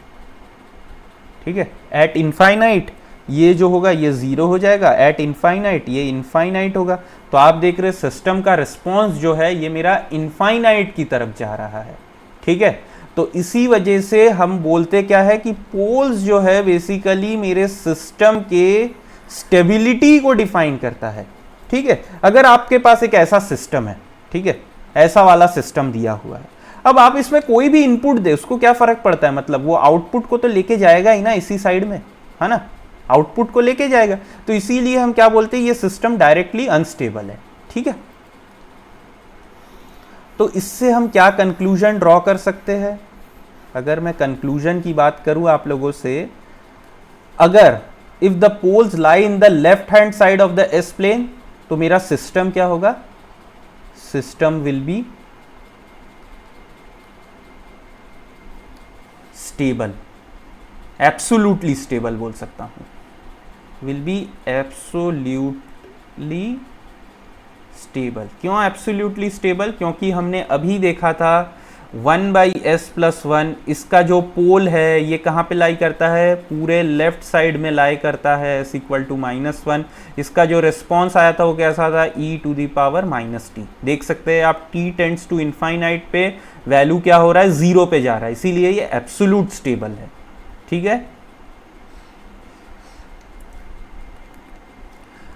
ठीक है, एट इनफाइनाइट ये जो होगा ये 0 हो जाएगा, एट इनफाइनाइट ये इनफाइनाइट होगा। तो आप देख रहे सिस्टम का रिस्पॉन्स जो है ये मेरा इनफाइनाइट की तरफ जा रहा है, ठीक है। तो इसी वजह से हम बोलते क्या है कि पोल्स जो है बेसिकली मेरे सिस्टम के स्टेबिलिटी को डिफाइन करता है, ठीक है। अगर आपके पास एक ऐसा सिस्टम है, ठीक है, ऐसा वाला सिस्टम दिया हुआ है, अब आप इसमें कोई भी इनपुट दे उसको क्या फर्क पड़ता है, मतलब वो आउटपुट को तो लेके जाएगा ही ना इसी साइड में, है ना, आउटपुट को लेके जाएगा। तो इसीलिए हम क्या बोलते हैं, ये सिस्टम डायरेक्टली अनस्टेबल है, ठीक है। तो इससे हम क्या कंक्लूजन ड्रॉ कर सकते हैं, अगर मैं कंक्लूजन की बात करूं आप लोगों से, अगर if the poles lie in the left hand side of the s plane, तो मेरा सिस्टम क्या होगा, system will be stable, absolutely stable बोल सकता हूं, विल बी एब्सोल्युटली स्टेबल। क्यों एब्सोल्युटली स्टेबल, क्योंकि हमने अभी देखा था 1/s+1 इसका जो पोल है ये कहाँ पे लाई करता है, पूरे लेफ्ट साइड में लाई करता है, s = -1। इसका जो रिस्पॉन्स आया था वो कैसा था, e⁻⁻t। देख सकते हैं आप t टेंड्स टू इनफाइनाइट पे वैल्यू क्या हो रहा है, 0 पे जा रहा है, इसीलिए ये एब्सोल्यूट स्टेबल है, ठीक है।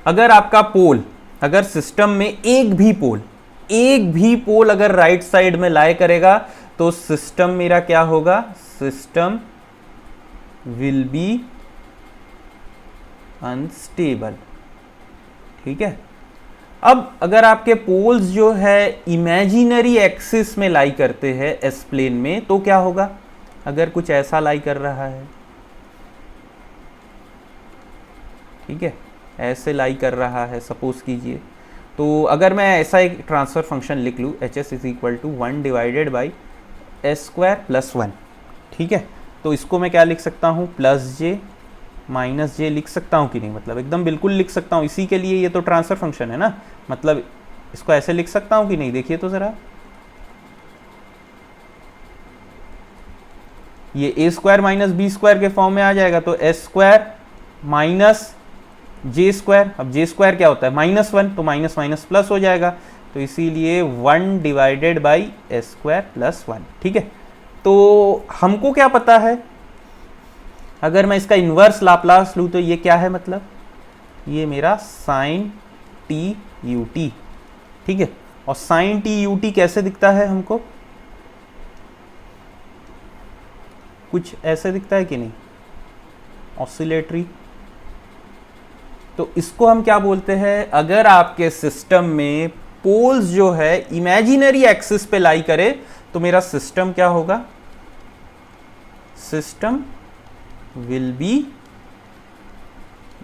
अगर आपका पोल, अगर सिस्टम में एक भी पोल अगर राइट साइड में लाई करेगा तो सिस्टम मेरा क्या होगा, सिस्टम विल बी अनस्टेबल, ठीक है। अब अगर आपके पोल्स जो है इमेजिनरी एक्सिस में लाई करते हैं एस प्लेन में, तो क्या होगा, अगर कुछ ऐसा लाई कर रहा है, ठीक है, ऐसे लाई कर रहा है सपोज कीजिए, तो अगर मैं ऐसा एक ट्रांसफर फंक्शन लिख लूँ, HS = 1/s² + 1, ठीक है। तो इसको मैं क्या लिख सकता हूँ, +j -j लिख सकता हूँ कि नहीं, मतलब एकदम बिल्कुल लिख सकता हूँ, इसी के लिए ये तो ट्रांसफर फंक्शन है ना, मतलब इसको ऐसे लिख सकता हूँ कि नहीं, देखिए तो ज़रा, ये a² - b² के फॉर्म में आ जाएगा, तो s² - j², अब j² क्या होता है, -1, तो माइनस माइनस प्लस हो जाएगा, तो इसीलिए 1/s² + 1, ठीक है। तो हमको क्या पता है, अगर मैं इसका इन्वर्स लाप्लास लूँ तो ये क्या है, मतलब ये मेरा sin t ut, ठीक है। और sin t ut कैसे दिखता है हमको, कुछ ऐसे दिखता है कि नहीं, ऑसिलेटरी। तो इसको हम क्या बोलते हैं, अगर आपके सिस्टम में पोल्स जो है इमेजिनरी एक्सिस पे लाई करे तो मेरा सिस्टम क्या होगा, system will B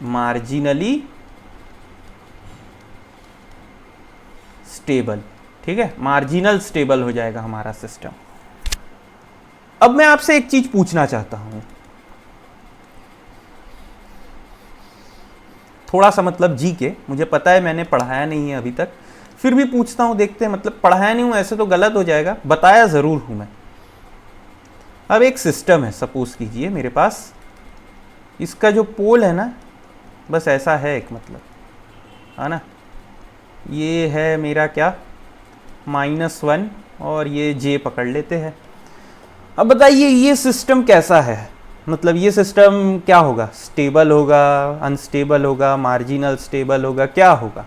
marginally stable, ठीक है, मार्जिनल स्टेबल हो जाएगा हमारा सिस्टम। अब मैं आपसे एक चीज पूछना चाहता हूं, थोड़ा सा मतलब जी के, मुझे पता है मैंने पढ़ाया नहीं है अभी तक, फिर भी पूछता हूं, देखते हैं, मतलब पढ़ाया नहीं हूं ऐसे तो गलत हो जाएगा, बताया जरूर हूं मैं। अब एक सिस्टम है, सपोज कीजिए मेरे पास, इसका जो पोल है ना, बस ऐसा है एक, मतलब है ना, ये है मेरा क्या, -1 और ये j पकड़ लेते हैं। अब बताइए ये सिस्टम कैसा है, मतलब ये सिस्टम क्या होगा, स्टेबल होगा, अनस्टेबल होगा, मार्जिनल स्टेबल होगा, क्या होगा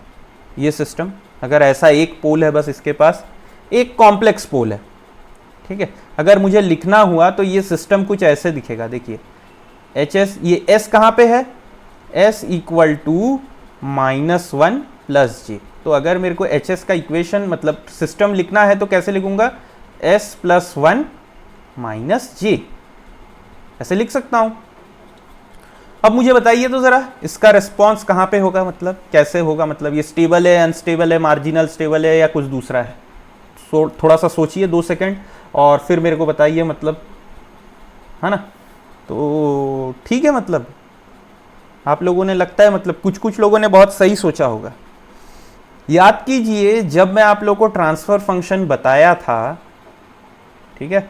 ये सिस्टम, अगर ऐसा एक पोल है, बस इसके पास एक कॉम्प्लेक्स पोल है, ठीक है। अगर मुझे लिखना हुआ तो ये सिस्टम कुछ ऐसे दिखेगा, देखिए HS, ये S कहाँ पे है, S = -1 + j। तो अगर मेरे को HS का इक्वेशन मतलब सिस्टम लिखना है तो कैसे लिखूंगा, S + 1 - j, ऐसे लिख सकता हूं। अब मुझे बताइए तो जरा, इसका रिस्पॉन्स कहाँ पे होगा, मतलब कैसे होगा, मतलब ये स्टेबल है, अनस्टेबल है, मार्जिनल स्टेबल है, या कुछ दूसरा है। थोड़ा सा सोचिए 2 सेकंड और फिर मेरे को बताइए, मतलब है ना। तो ठीक है, मतलब आप लोगों ने, लगता है मतलब कुछ लोगों ने बहुत सही सोचा होगा। याद कीजिए जब मैं आप लोगों को ट्रांसफर फंक्शन बताया था, ठीक है,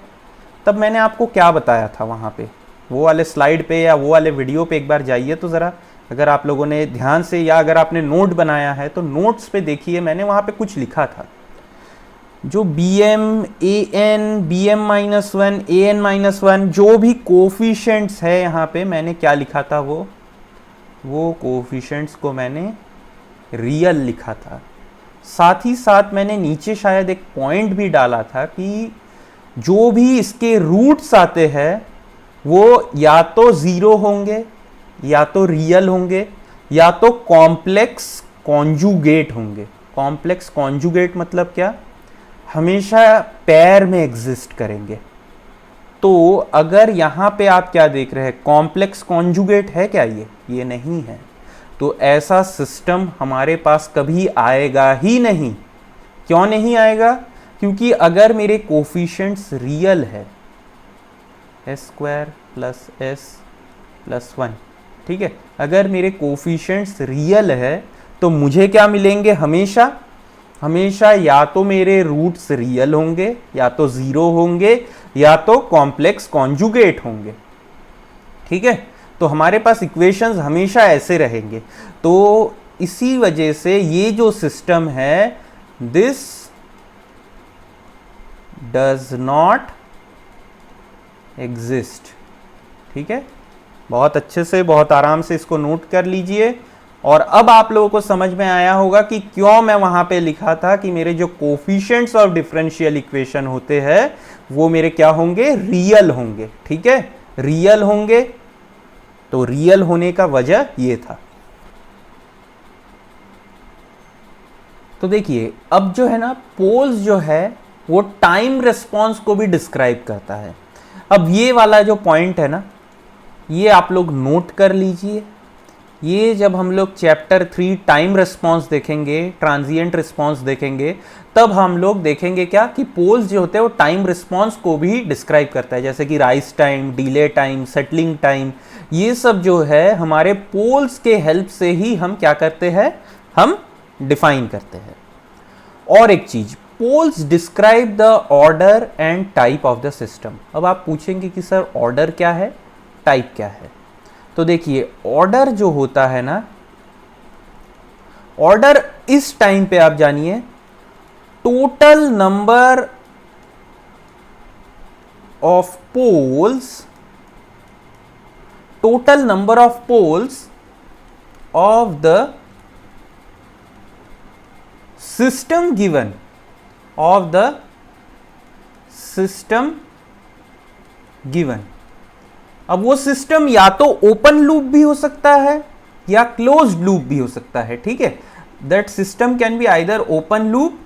तब मैंने आपको क्या बताया था वहां पे, वो वाले स्लाइड पे या वो वाले वीडियो पे एक बार जाइए तो ज़रा, अगर आप लोगों ने ध्यान से या अगर आपने नोट बनाया है तो नोट्स पे देखिए, मैंने वहाँ पे कुछ लिखा था। जो bm, an, bm-1, an-1 जो भी कोफिशिएंट्स है यहाँ पे, मैंने क्या लिखा था, वो कोफिशिएंट्स को मैंने रियल लिखा था। साथ ही साथ मैंने नीचे शायद एक पॉइंट भी डाला था कि जो भी इसके रूट्स आते हैं वो या तो ज़ीरो होंगे, या तो रियल होंगे, या तो कॉम्प्लेक्स कॉन्जुगेट होंगे। कॉम्प्लेक्स कॉन्जुगेट मतलब क्या? हमेशा पैर में एग्जिस्ट करेंगे। तो अगर यहाँ पे आप क्या देख रहे हैं, कॉम्प्लेक्स कॉन्जुगेट है क्या? ये नहीं है। तो ऐसा सिस्टम हमारे पास कभी आएगा ही नहीं। क्यों नहीं आएगा? क्योंकि अगर मेरे कोफिशिएंट्स रियल है, s² + s + 1, ठीक है, अगर मेरे कोफिशिएंट्स रियल है तो मुझे क्या मिलेंगे? हमेशा या तो मेरे रूट्स रियल होंगे, या तो ज़ीरो होंगे, या तो कॉम्प्लेक्स कॉन्जुगेट होंगे। ठीक है, तो हमारे पास इक्वेशंस हमेशा ऐसे रहेंगे। तो इसी वजह से ये जो सिस्टम है, दिस डज नॉट एग्जिस्ट। ठीक है, बहुत अच्छे से, बहुत आराम से इसको नोट कर लीजिए। और अब आप लोगों को समझ में आया होगा कि क्यों मैं वहां पे लिखा था कि मेरे जो कोफिशिएंट्स ऑफ डिफरेंशियल इक्वेशन होते हैं वो मेरे क्या होंगे? रियल होंगे। ठीक है, रियल होंगे। तो रियल होने का वजह ये था। तो देखिए, अब जो है ना, पोल्स जो है वो टाइम रिस्पॉन्स को भी डिस्क्राइब करता है। अब ये वाला जो पॉइंट है ना, ये आप लोग नोट कर लीजिए। ये जब हम लोग चैप्टर 3 टाइम रिस्पॉन्स देखेंगे, ट्रांजिएंट रिस्पॉन्स देखेंगे, तब हम लोग देखेंगे क्या कि पोल्स जो होते हैं वो टाइम रिस्पॉन्स को भी डिस्क्राइब करता है। जैसे कि rise time, delay time, settling time, ये सब जो है हमारे पोल्स के हेल्प से ही हम क्या करते हैं, हम डिफाइन करते हैं। और एक चीज, poles describe the order and type of the system. अब आप पूछेंगे कि सर ऑर्डर क्या है, टाइप क्या है? तो देखिए, ऑर्डर जो होता है ना, ऑर्डर इस टाइम पे आप जानिए total number of poles, total number of poles of the system given, of the system given. अब वो सिस्टम या तो ओपन लूप भी हो सकता है या क्लोज्ड लूप भी हो सकता है। ठीक है, that system can be either open loop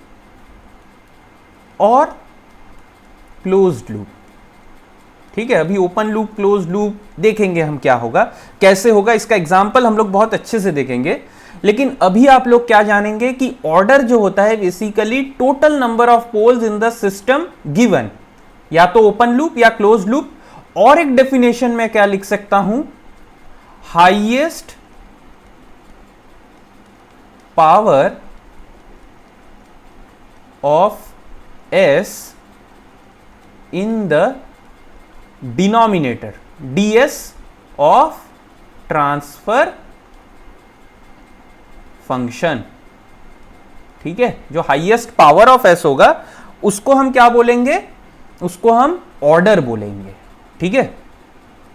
और क्लोज्ड लूप। ठीक है, अभी ओपन लूप, क्लोज्ड लूप देखेंगे हम क्या होगा, कैसे होगा, इसका एग्जांपल हम लोग बहुत अच्छे से देखेंगे। लेकिन अभी आप लोग क्या जानेंगे कि ऑर्डर जो होता है basically total number of poles in the system given, या तो ओपन लूप या क्लोज्ड लूप। और एक डेफिनेशन में क्या लिख सकता हूं, highest power of s in the denominator, ds of transfer function. ठीक है, जो हाईएस्ट पावर ऑफ एस होगा उसको हम क्या बोलेंगे, उसको हम ऑर्डर बोलेंगे। ठीक है,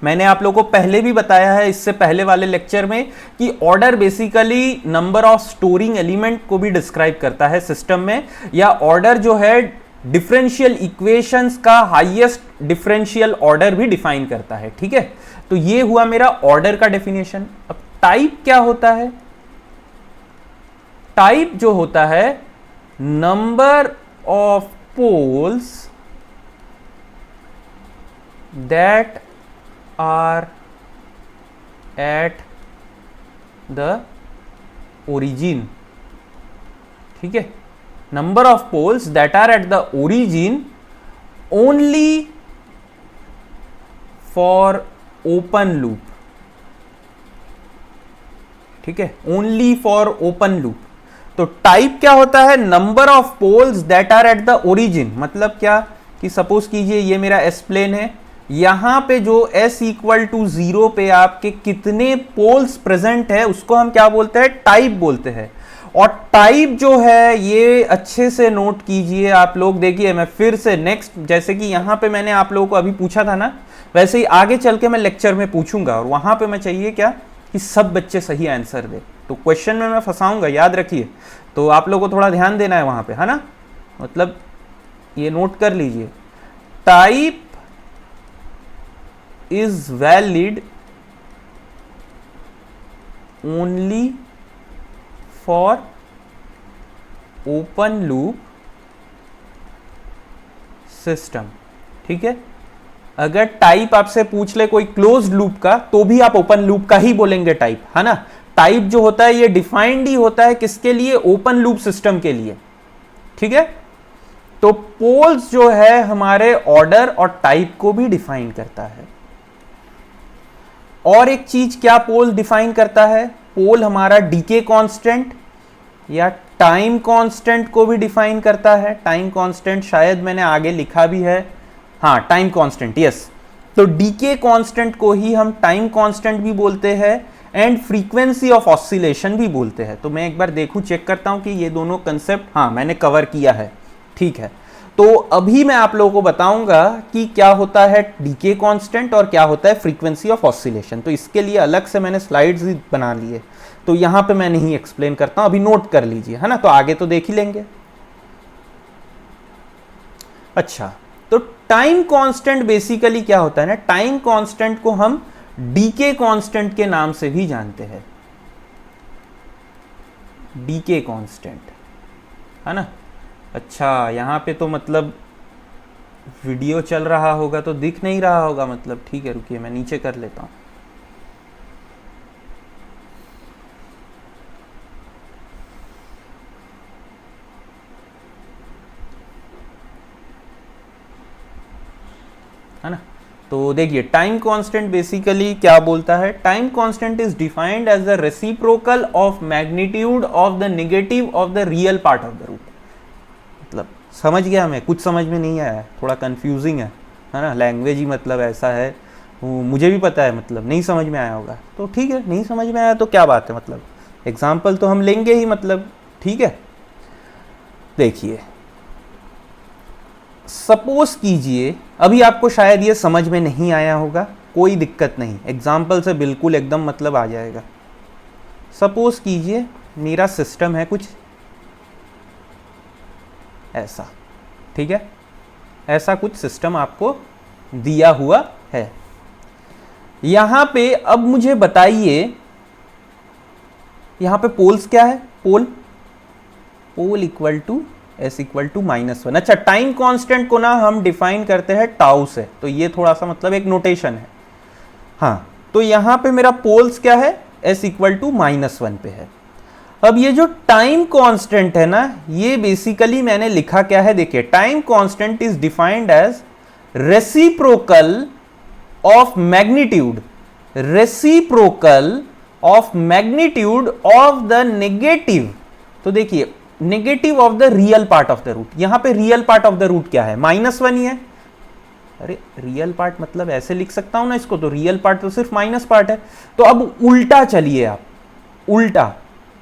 मैंने आप लोगों को पहले भी बताया है, इससे पहले वाले लेक्चर में, कि order basically number of storing element को भी डिस्क्राइब करता है सिस्टम में, या ऑर्डर जो है डिफरेंशियल इक्वेशंस का हाईएस्ट डिफरेंशियल ऑर्डर भी डिफाइन करता है। ठीक है, तो ये हुआ मेरा ऑर्डर का डेफिनेशन। अब टाइप क्या होता है? टाइप जो होता है number of poles that are at the origin। ठीक है, number of poles that are at the origin only for open loop। ठीक है, only for open loop। तो टाइप क्या होता है? Number of poles that are at the origin. मतलब क्या कि सपोज कीजिए ये मेरा एस प्लेन है, यहां पे जो s इक्वल टू 0 पे आपके कितने पोल्स प्रेजेंट है उसको हम क्या बोलते हैं, टाइप बोलते हैं। और टाइप जो है ये अच्छे से नोट कीजिए आप लोग। देखिए मैं फिर से नेक्स्ट, जैसे कि यहां पे मैंने आप लोगों को अभी पूछा था ना, वैसे ही आगे चल के मैं लेक्चर में पूछूंगा, और वहां पे मैं चाहिए क्या कि सब बच्चे सही आंसर दे। तो क्वेश्चन में मैं फंसाऊंगा, याद रखिए। तो आप लोगों को थोड़ा ध्यान देना है वहां पे, है ना, मतलब ये नोट कर लीजिए। Type is valid only for open loop system. ठीक है, अगर टाइप आपसे पूछ ले कोई क्लोज्ड लूप का तो भी आप ओपन लूप का ही बोलेंगे टाइप, है ना। टाइप जो होता है ये डिफाइंड ही होता है किसके लिए, ओपन लूप सिस्टम के लिए। ठीक है, तो पोल्स जो है हमारे ऑर्डर और टाइप को भी डिफाइन करता है। और एक चीज क्या पोल डिफाइन करता है, पोल हमारा डीके कांस्टेंट या टाइम कांस्टेंट को भी डिफाइन करता है। टाइम कांस्टेंट शायद मैंने आगे लिखा भी है, हाँ टाइम कांस्टेंट, यस। तो डीके कांस्टेंट को ही हम टाइम कांस्टेंट भी बोलते हैं एंड फ्रीक्वेंसी ऑफ ऑसिलेशन भी बोलते हैं। तो मैं एक बार देखूं, चेक करता हूं कि ये दोनों कंसेप्ट हाँ मैंने कवर किया है। ठीक है, तो अभी मैं आप लोगों को बताऊंगा कि क्या होता है डीके कांस्टेंट और क्या होता है फ्रीक्वेंसी ऑफ ऑसिलेशन। तो इसके लिए अलग से मैंने स्लाइड्स भी बना लिए, तो यहां पे मैं नहीं एक्सप्लेन करता हूं, अभी नोट कर लीजिए, है ना, तो आगे तो देख ही लेंगे। अच्छा, तो टाइम कांस्टेंट बेसिकली क्या होता है ना, टाइम कांस्टेंट को हम डीके कांस्टेंट के नाम से भी जानते हैं, डीके कांस्टेंट, है ना। अच्छा, यहाँ पे तो मतलब वीडियो चल रहा होगा तो दिख नहीं रहा होगा, मतलब ठीक है, रुकिए मैं नीचे कर लेता हूँ। है ना, तो देखिए टाइम कांस्टेंट बेसिकली क्या बोलता है, time constant is defined as the reciprocal of magnitude of the negative of the real part of the root. मतलब समझ गया मैं, कुछ समझ में नहीं आया, थोड़ा कंफ्यूजिंग है ना, लैंग्वेज ही मतलब ऐसा है, मुझे भी पता है, मतलब नहीं समझ में आया होगा तो ठीक है, नहीं समझ में आया तो क्या बात है, मतलब एग्जाम्पल तो हम लेंगे ही, मतलब ठीक है। देखिए सपोज कीजिए, अभी आपको शायद ये समझ में नहीं आया होगा, कोई दिक्कत नहीं, एग्जाम्पल से बिल्कुल एकदम मतलब आ जाएगा। सपोज कीजिए मेरा सिस्टम है कुछ ऐसा, ठीक है, ऐसा कुछ सिस्टम आपको दिया हुआ है। यहां पे अब मुझे बताइए, यहां पे पोल्स क्या है, pole equal to S equal to -1। अच्छा, टाइम कांस्टेंट को ना हम डिफाइन करते हैं टाउ से, तो ये थोड़ा सा मतलब एक नोटेशन है। हाँ, तो यहां पे मेरा पोल्स क्या है, एस इक्वल टू -1 पे है। अब ये जो टाइम कांस्टेंट है ना, ये बेसिकली मैंने लिखा क्या है, देखिए time constant is defined as reciprocal of magnitude, reciprocal of magnitude of the negative. तो देखिए negative of the real part of the root, यहां पे real part of the root क्या है, -1 ही है। अरे रियल पार्ट मतलब ऐसे लिख सकता हूं ना इसको, तो रियल पार्ट तो सिर्फ माइनस पार्ट है। तो अब उल्टा चलिए आप,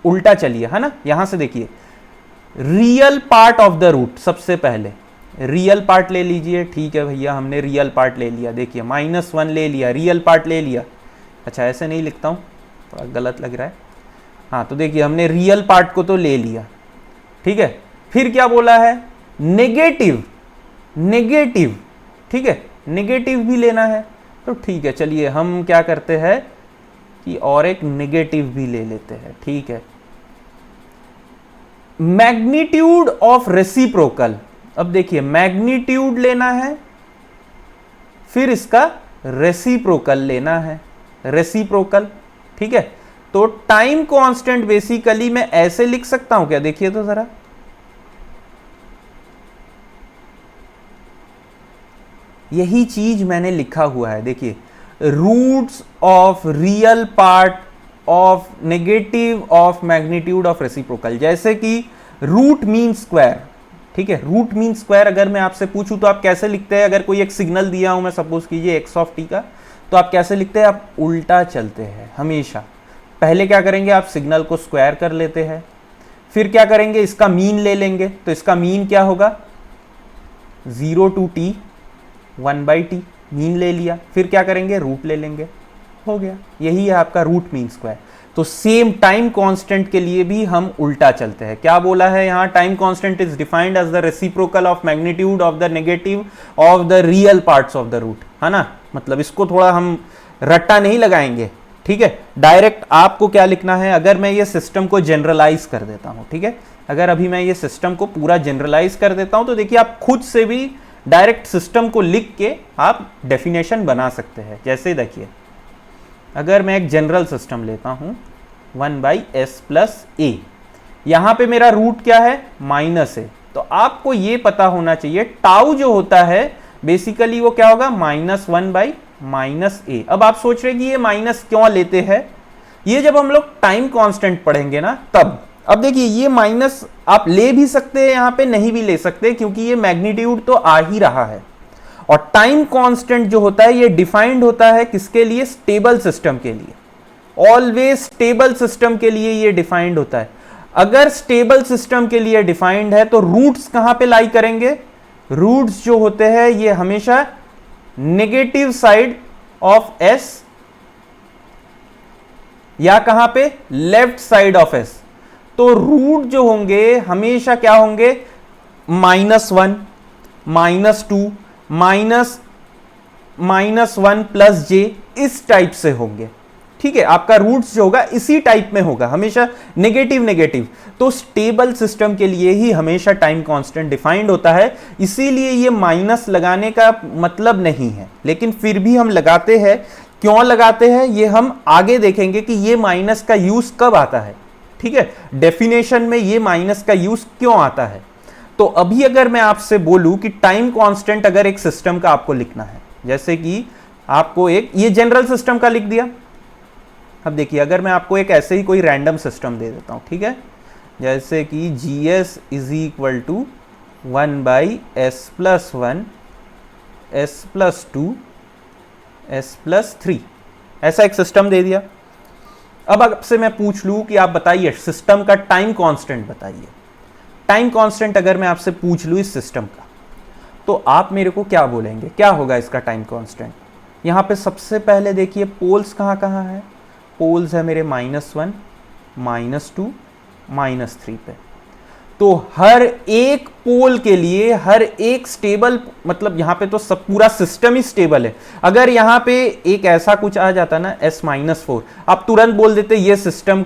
उल्टा चलिए, है ना, यहां से देखिए real part of the root, सबसे पहले रियल पार्ट ले लीजिए। ठीक है भैया, हमने रियल पार्ट ले लिया, देखिए -1 ले लिया, रियल पार्ट ले लिया। अच्छा ऐसे नहीं लिखता हूं, थोड़ा गलत लग रहा है। हाँ, तो देखिए हमने रियल पार्ट को तो ले लिया, ठीक है। फिर क्या बोला है, नेगेटिव, ठीक है, नेगेटिव भी लेना है। तो ठीक है, चलिए हम क्या करते हैं कि और एक नेगेटिव भी ले लेते हैं, ठीक है। मैग्नीट्यूड ऑफ रेसिप्रोकल, अब देखिए मैग्नीट्यूड लेना है, फिर इसका रेसिप्रोकल लेना है, रेसिप्रोकल, ठीक है। तो टाइम कांस्टेंट बेसिकली मैं ऐसे लिख सकता हूं क्या, देखिए तो जरा, यही चीज मैंने लिखा हुआ है, देखिए roots of real part of negative of magnitude of reciprocal. जैसे कि रूट मीन स्क्वायर, ठीक है। रूट मीन स्क्वायर अगर मैं आपसे पूछूं तो आप कैसे लिखते हैं? अगर कोई एक सिग्नल दिया हूं मैं सपोज कीजिए एक्स ऑफ टी का, तो आप कैसे लिखते हैं? आप उल्टा चलते हैं हमेशा। पहले क्या करेंगे? आप सिग्नल को स्क्वायर कर लेते हैं, फिर क्या करेंगे? इसका मीन ले लेंगे। तो इसका मीन क्या होगा? 0 टू टी 1/t, मीन ले लिया। फिर क्या करेंगे? रूट ले लेंगे, हो गया। यही है आपका रूट मीन स्क्वायर। तो सेम टाइम कांस्टेंट के लिए भी हम उल्टा चलते हैं। क्या बोला है यहां? Time constant is defined as the reciprocal of magnitude of the negative of the real parts of the root, है ना। मतलब इसको थोड़ा हम रट्टा नहीं लगाएंगे, ठीक है। डायरेक्ट आपको क्या लिखना है? अगर मैं ये सिस्टम को जनरलाइज कर देता हूं, ठीक है, अगर अभी मैं ये सिस्टम को पूरा जनरलाइज कर देता हूं तो देखिए आप खुद से भी डायरेक्ट सिस्टम को लिख के आप डेफिनेशन बना सकते हैं। जैसे देखिए, अगर मैं एक जनरल सिस्टम लेता हूं 1/s प्लस ए, यहां पे मेरा रूट क्या है? माइनस है। तो आपको ये पता होना चाहिए टाउ जो होता है बेसिकली वो क्या होगा? -1/-a। अब आप सोच रहे कि ये माइनस क्यों लेते हैं? ये जब हम लोग टाइम कांस्टेंट पढ़ेंगे ना तब। अब देखिए ये माइनस आप ले भी सकते हैं, यहां पे नहीं भी ले सकते, क्योंकि ये मैग्नीट्यूड तो आ ही रहा है। और टाइम कांस्टेंट जो होता है ये डिफाइंड होता है किसके लिए? स्टेबल सिस्टम के लिए। ऑलवेज स्टेबल सिस्टम के लिए ये डिफाइंड होता है। अगर स्टेबल सिस्टम के लिए डिफाइंड है तो रूट्स कहां पे लाई करेंगे? रूट्स जो होते हैं ये हमेशा नेगेटिव साइड ऑफ s या कहां पे? Left side of s। तो रूट जो होंगे हमेशा क्या होंगे? -1, -2, -1 प्लस j, इस टाइप से होंगे, ठीक है। आपका रूट्स जो होगा इसी टाइप में होगा, हमेशा नेगेटिव नेगेटिव। तो स्टेबल सिस्टम के लिए ही हमेशा टाइम कांस्टेंट डिफाइंड होता है, इसीलिए ये माइनस लगाने का मतलब नहीं है, लेकिन फिर भी हम लगाते हैं। क्यों लगाते हैं ये हम आगे देखेंगे कि ये माइनस का यूज कब आता है, ठीक है। डेफिनेशन में ये माइनस का यूज क्यों आता है। तो अभी अगर मैं आपसे बोलूं कि टाइम कांस्टेंट अगर एक सिस्टम का आपको लिखना है, जैसे कि आपको एक ये जनरल सिस्टम का लिख दिया। अब देखिए अगर मैं आपको एक ऐसे ही कोई रैंडम सिस्टम दे देता हूं, ठीक है, जैसे कि GS is equal to 1/s plus 1, s plus 2, s plus 3, ऐसा एक सिस्टम दे दिया। अब आपसे मैं पूछ लूं कि आप बताइए सिस्टम का टाइम कांस्टेंट बताइए। टाइम कांस्टेंट अगर मैं आपसे पूछ लूं इस सिस्टम का, तो आप मेरे को क्या बोलेंगे? क्या होगा इसका टाइम कांस्टेंट? यहां पे सबसे पहले देखिए पोल्स कहां कहां है? पोल्स है मेरे -1, -2, -3 पे। तो हर एक पोल के लिए हर एक स्टेबल, मतलब यहां पे तो सब पूरा सिस्टम ही स्टेबल है। अगर यहां पे एक ऐसा कुछ आ जाता ना s-4, आप तुरंत बोल देते ये system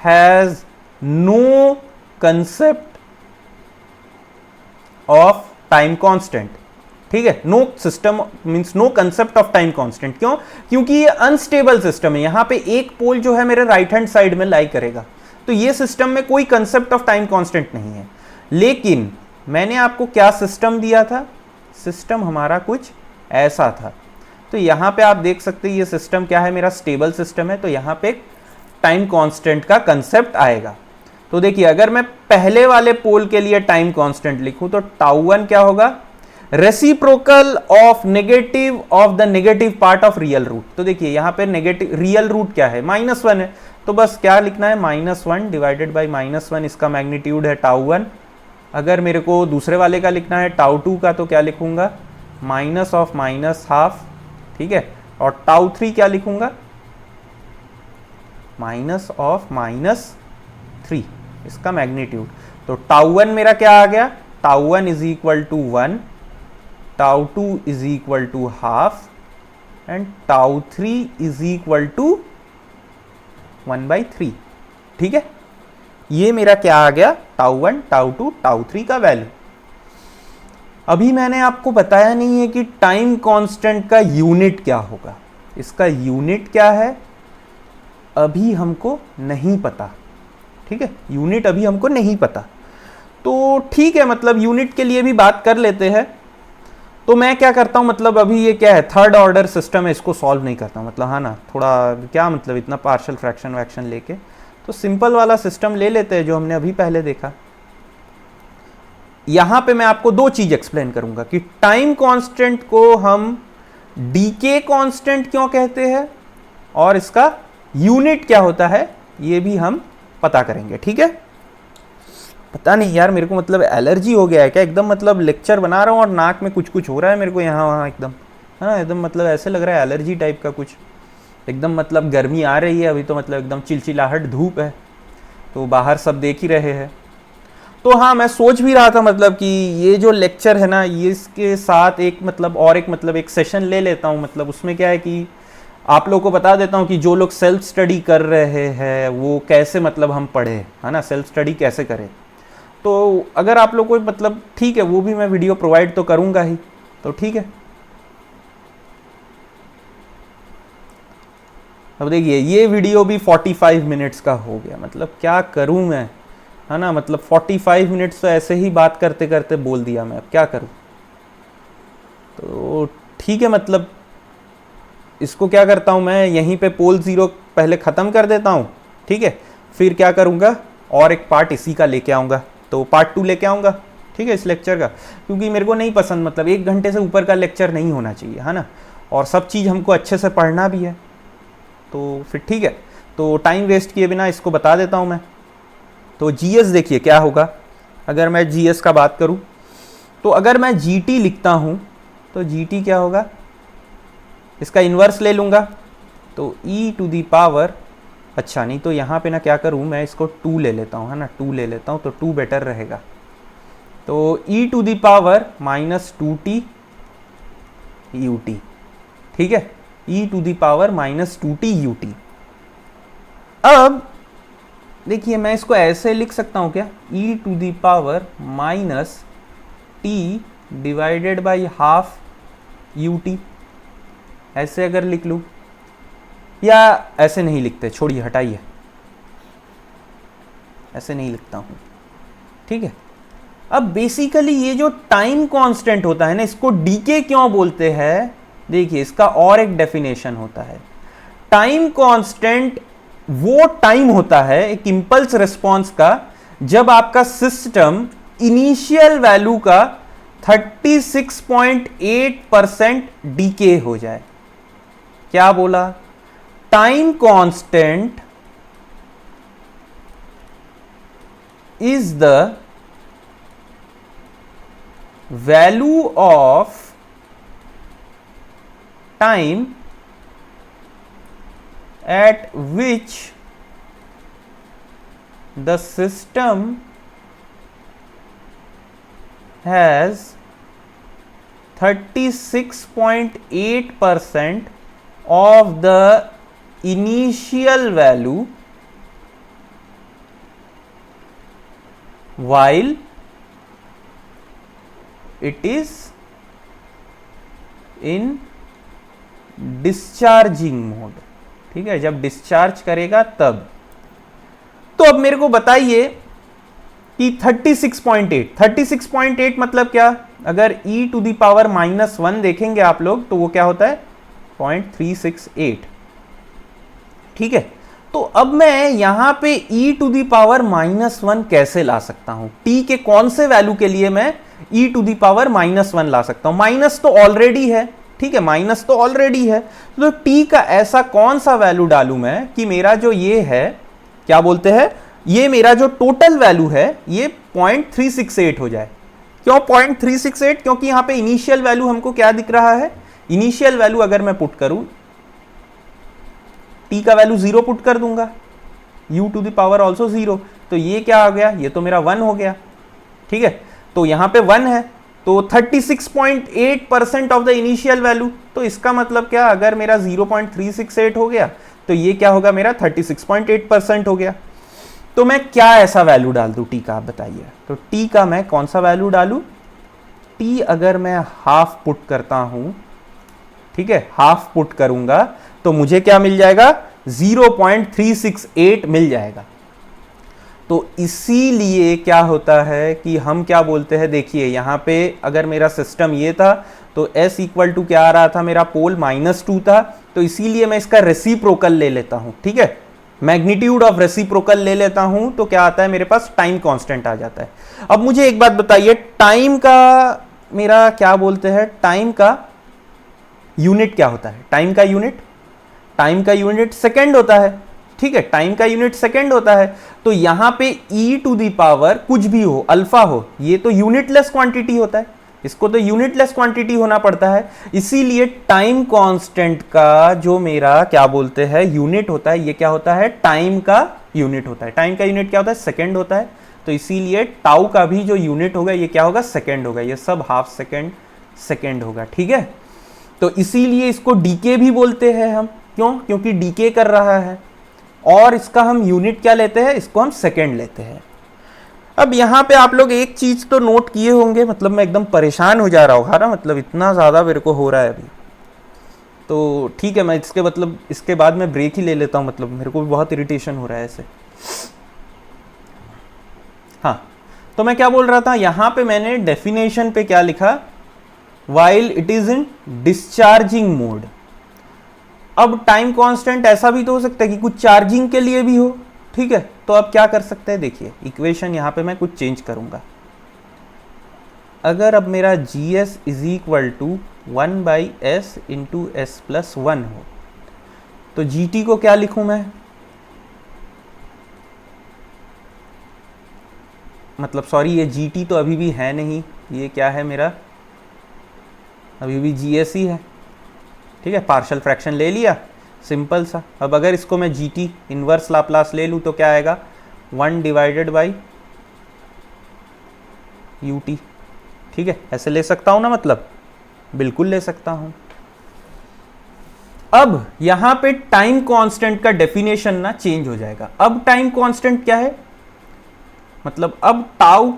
has no concept of time constant, ठीक है। No system means no concept of time constant. क्यों? क्योंकि ये अनस्टेबल सिस्टम है। यहां पे एक पोल जो है मेरे राइट हैंड साइड में लाई करेगा, तो ये सिस्टम में कोई कंसेप्ट ऑफ टाइम कांस्टेंट नहीं है। लेकिन मैंने आपको क्या सिस्टम दिया था? सिस्टम हमारा कुछ ऐसा था। तो यहां पे आप देख सकते हैं ये सिस्टम क्या है? मेरा स्टेबल सिस्टम है। तो यहां पे टाइम कांस्टेंट का कंसेप्ट आएगा। तो देखिए अगर मैं पहले वाले पोल के लिए टाइम कांस्टेंट लिखूं तो τ1 क्या होगा? Reciprocal of negative of the negative part of real root. तो देखिए यहां पे नेगेटिव रियल रूट क्या है? -1 है। तो बस क्या लिखना है? -1 डिवाइडेड बाई -1, इसका मैग्नीट्यूड है τ1। अगर मेरे को दूसरे वाले का लिखना है τ2 का, तो क्या लिखूंगा? -1/-, ठीक है। और τ3 क्या लिखूंगा? -3, इसका मैग्नीट्यूड। तो τ1 मेरा क्या आ गया? τ1 is equal to 1, τ2 is equal to half and τ3 is equal to 1/3, ठीक है। ये मेरा क्या आ गया? τ1, τ2, τ3 का वैल्यू। अभी मैंने आपको बताया नहीं है कि टाइम कांस्टेंट का यूनिट क्या होगा। इसका यूनिट क्या है अभी हमको नहीं पता, ठीक है। यूनिट अभी हमको नहीं पता, तो ठीक है, मतलब यूनिट के लिए भी बात कर लेते हैं। तो मैं क्या करता हूं, मतलब अभी ये क्या है? थर्ड ऑर्डर सिस्टम है, इसको सॉल्व नहीं करता, मतलब हाँ ना, थोड़ा क्या मतलब इतना पार्शियल फ्रैक्शन वैक्शन लेके, तो सिंपल वाला सिस्टम ले लेते हैं जो हमने अभी पहले देखा। यहां पे मैं आपको दो चीज एक्सप्लेन करूंगा कि टाइम कांस्टेंट को हम डीके कांस्टेंट क्यों कहते हैं और इसका यूनिट क्या होता है ये भी हम पता करेंगे, ठीक है। पता नहीं यार मेरे को मतलब एलर्जी हो गया है क्या, एकदम मतलब लेक्चर बना रहा हूँ और नाक में कुछ कुछ हो रहा है मेरे को यहाँ वहाँ एकदम, हाँ एकदम मतलब ऐसे लग रहा है एलर्जी टाइप का कुछ, एकदम मतलब गर्मी आ रही है अभी तो, मतलब एकदम चिलचिलाहट धूप है, तो बाहर सब देख ही रहे हैं। तो हाँ मैं सोच भी रहा था मतलब कि ये जो लेक्चर है ना ये इसके साथ एक मतलब और एक सेशन ले लेता हूँ, मतलब उसमें क्या है कि आप लोगों को बता देता हूँ कि जो लोग सेल्फ स्टडी कर रहे हैं वो कैसे मतलब हम पढ़े, है ना, सेल्फ स्टडी कैसे करें। तो अगर आप लोग को मतलब ठीक है वो भी मैं वीडियो प्रोवाइड तो करूँगा ही, तो ठीक है। अब देखिए ये वीडियो भी 45 मिनट्स का हो गया, मतलब क्या करूं मैं, है ना, मतलब 45 मिनट्स तो ऐसे ही बात करते करते बोल दिया मैं, अब क्या करूं। तो ठीक है, मतलब इसको क्या करता हूं मैं यहीं पे पोल 0 पहले ख़त्म कर देता हूं, ठीक है, फिर क्या करूंगा और एक पार्ट इसी का लेके आऊँगा, तो पार्ट 2 लेके आऊँगा, ठीक है, इस लेक्चर का, क्योंकि मेरे को नहीं पसंद मतलब 1 घंटे से ऊपर का लेक्चर नहीं होना चाहिए, है ना, और सब चीज़ हमको अच्छे से पढ़ना भी है। तो फिर ठीक है, तो टाइम वेस्ट किए बिना इसको बता देता हूँ मैं। तो जीएस देखिए क्या होगा, अगर मैं जीएस का बात करूँ तो अगर मैं जीटी लिखता हूँ तो जीटी क्या होगा, इसका इन्वर्स ले लूँगा तो ई टू दी पावर, अच्छा नहीं तो यहाँ पे ना क्या करूँ मैं इसको 2 ले लेता हूँ, है ना, 2 ले लेता हूँ तो 2 बेटर रहेगा। तो E to the power -2t ut, ठीक है, e to the power -2t ut। अब देखिए मैं इसको ऐसे लिख सकता हूं क्या, e to the power -t divided by half ut, ऐसे अगर लिख लूं, या ऐसे नहीं लिखते, छोड़िए हटाइए, ऐसे नहीं लिखता हूं, ठीक है। अब बेसिकली ये जो टाइम कांस्टेंट होता है ना इसको डीके क्यों बोलते हैं, देखिए इसका और एक डेफिनेशन होता है। टाइम कांस्टेंट वो टाइम होता है एक इंपल्स रिस्पांस का जब आपका सिस्टम इनिशियल वैल्यू का 36.8% डीके हो जाए। क्या बोला, time constant is the value of time at which the system has 36.8% of the initial value while it is in discharging mode, ठीक है, जब डिस्चार्ज करेगा तब। तो अब मेरे को बताइए कि 36.8 मतलब क्या, अगर e टू दी पावर -1 देखेंगे आप लोग तो वो क्या होता है 0.368, ठीक है। तो अब मैं यहां पे e टू दी पावर -1 कैसे ला सकता हूं, t के कौन से वैल्यू के लिए मैं e टू दी पावर -1 ला सकता हूं, माइनस तो ऑलरेडी है, ठीक है, माइनस तो ऑलरेडी है, तो t का ऐसा कौन सा वैल्यू डालूं मैं कि मेरा जो ये है क्या बोलते हैं, ये मेरा जो टोटल वैल्यू है ये 0.368 हो जाए। क्यों 0.368, क्योंकि यहां पे इनिशियल वैल्यू हमको क्या दिख रहा है, इनिशियल वैल्यू अगर मैं पुट करूं t का वैल्यू 0 पुट कर दूंगा, u to the power also 0, तो ये क्या आ गया, ये तो मेरा 1 हो गया, ठीक है, तो यहां पे 1 है तो 36.8% ऑफ द इनिशियल वैल्यू, तो इसका मतलब क्या, अगर मेरा 0.368 हो गया तो ये क्या होगा, मेरा 36.8% हो गया। तो मैं क्या ऐसा वैल्यू डाल दूं t का, आप बताइए। तो t का मैं कौन सा वैल्यू डालूं, t अगर मैं हाफ पुट करता हूं, ठीक है, हाफ पुट करूंगा तो मुझे क्या मिल जाएगा, 0.368 मिल जाएगा। तो इसीलिए क्या होता है कि हम क्या बोलते हैं, देखिए यहां पे अगर मेरा सिस्टम ये था तो s इक्वल टू क्या आ रहा था, मेरा पोल -2 था, तो इसीलिए मैं इसका रेसिप्रोकल ले लेता हूं, ठीक है, मैग्नीट्यूड ऑफ रेसिप्रोकल ले लेता हूं तो क्या आता है मेरे पास, टाइम कांस्टेंट आ जाता है। अब मुझे एक बात बताइए, टाइम का मेरा क्या बोलते हैं, टाइम का यूनिट क्या होता है? टाइम का यूनिट सेकेंड होता है, ठीक है, टाइम का यूनिट सेकेंड होता है। तो यहां पे e टू द पावर कुछ भी हो, अल्फा हो, ये तो यूनिटलेस क्वांटिटी होता है, इसको तो यूनिटलेस क्वांटिटी होना पड़ता है। इसीलिए टाइम कांस्टेंट का जो मेरा क्या बोलते हैं यूनिट होता है, ये क्या होता है, टाइम का यूनिट होता है। टाइम का यूनिट क्या होता है, सेकेंड होता है। तो इसीलिए टाउ का भी जो यूनिट होगा ये क्या होगा, सेकेंड होगा। ये सब हाफ सेकेंड सेकेंड होगा, ठीक है। तो इसीलिए इसको डीके भी बोलते हैं हम, क्यों, क्योंकि डीके कर रहा है। और इसका हम यूनिट क्या लेते हैं, इसको हम सेकेंड लेते हैं। अब यहां पे आप लोग एक चीज तो नोट किए होंगे, मतलब मैं एकदम परेशान हो जा रहा हूँ ना, मतलब इतना ज्यादा मेरे को हो रहा है अभी। तो ठीक है, मैं इसके मतलब इसके बाद मैं ब्रेक ही ले लेता हूँ, मतलब मेरे को भी बहुत इरिटेशन हो रहा है ऐसे। हाँ, तो मैं क्या बोल रहा था, यहां पे मैंने डेफिनेशन पे क्या लिखा, while it is in discharging mode. अब टाइम कांस्टेंट ऐसा भी तो हो सकता है कि कुछ चार्जिंग के लिए भी हो, ठीक है। तो अब क्या कर सकते हैं, देखिए इक्वेशन यहां पे मैं कुछ चेंज करूंगा। अगर अब मेरा GS is equal to 1/s into s+1 हो, तो GT को क्या लिखूं मैं, मतलब सॉरी, ये GT तो अभी भी है नहीं, ये क्या है मेरा, अभी भी GS ही है, ठीक है। पार्शियल फ्रैक्शन ले लिया, सिंपल सा। अब अगर इसको मैं GT इनवर्स लाप्लास ले लूँ तो क्या आएगा, 1/UT, ठीक है। ऐसे ले सकता हूँ ना, मतलब बिल्कुल ले सकता हूँ। अब यहां पे टाइम कांस्टेंट का डेफिनेशन ना चेंज हो जाएगा। अब टाइम कांस्टेंट क्या है, मतलब अब टाउ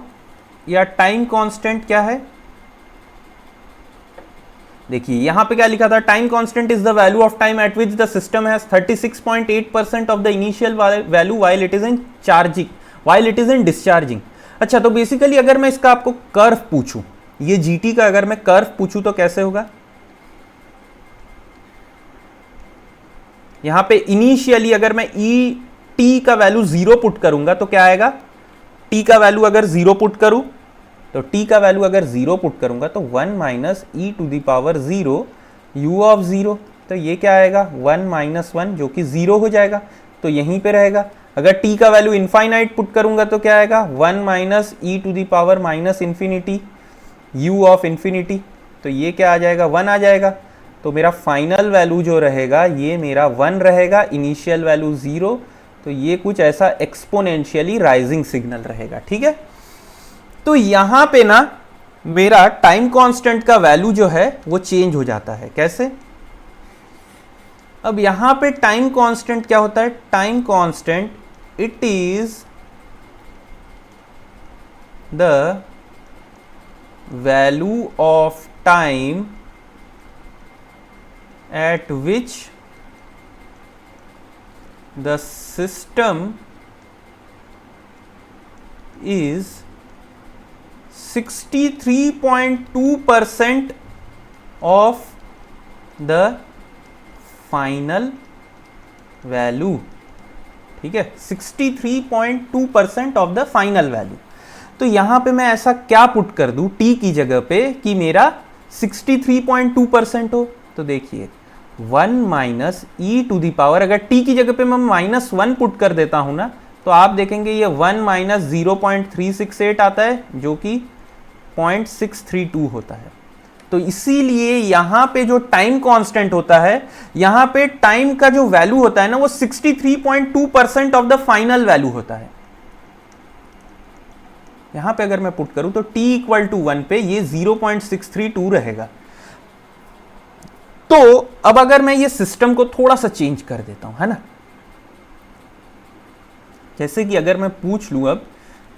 या टाइम कांस्टेंट क्या है, देखिए यहां पे क्या लिखा था, time constant is the value of time eight which the system has 36.8% of the initial value while it is in charging, while it is in discharging. अच्छा, तो बेसिकली अगर मैं इसका आपको कर्व पूछूं, ये GT का अगर मैं कर्व पूछूं तो कैसे होगा, यहां पे इनिशियली अगर मैं t का वैल्यू 0 पुट करूंगा तो क्या आएगा, t का वैल्यू अगर 0 पुट करूं तो t का वैल्यू अगर 0 पुट करूंगा तो 1 minus e to the power 0 u of 0, तो ये क्या आएगा 1 माइनस 1 जो कि 0 हो जाएगा, तो यहीं पे रहेगा। अगर t का वैल्यू इनफाइनाइट पुट करूंगा तो क्या आएगा 1 minus e to the power minus infinity u of infinity, तो ये क्या आ जाएगा 1 आ जाएगा। तो मेरा फाइनल वैल्यू जो रहेगा ये मेरा 1 रहेगा, इनिशियल वैल्यू 0, तो ये कुछ ऐसा एक्सपोनेंशियली राइजिंग सिग्नल रहेगा, ठीक है। तो यहां पे ना मेरा टाइम कांस्टेंट का वैल्यू जो है वो चेंज हो जाता है, कैसे, अब यहां पे टाइम कांस्टेंट क्या होता है, time constant it is the value of time at which the system is 63.2% of the final value, ठीक है, 63.2% ऑफ द फाइनल वैल्यू। तो यहां पे मैं ऐसा क्या पुट कर दूं t की जगह पे कि मेरा 63.2% हो, तो देखिए 1 minus e to the power, अगर t की जगह पे मैं -1 पुट कर देता हूं ना तो आप देखेंगे ये 1 माइनस 0.368 आता है जो कि 0.632 होता है। तो इसीलिए यहां पे जो टाइम कांस्टेंट होता है, यहां पे टाइम का जो वैल्यू होता है ना वो 63.2% ऑफ द फाइनल वैल्यू होता है। यहां पे अगर मैं पुट करूं तो t इक्वल टू 1 पे ये 0.632 रहेगा। तो अब अगर मैं ये सिस्टम को थोड़ा सा चेंज कर देता हूं, है ना, जैसे कि अगर मैं पूछ लूं अब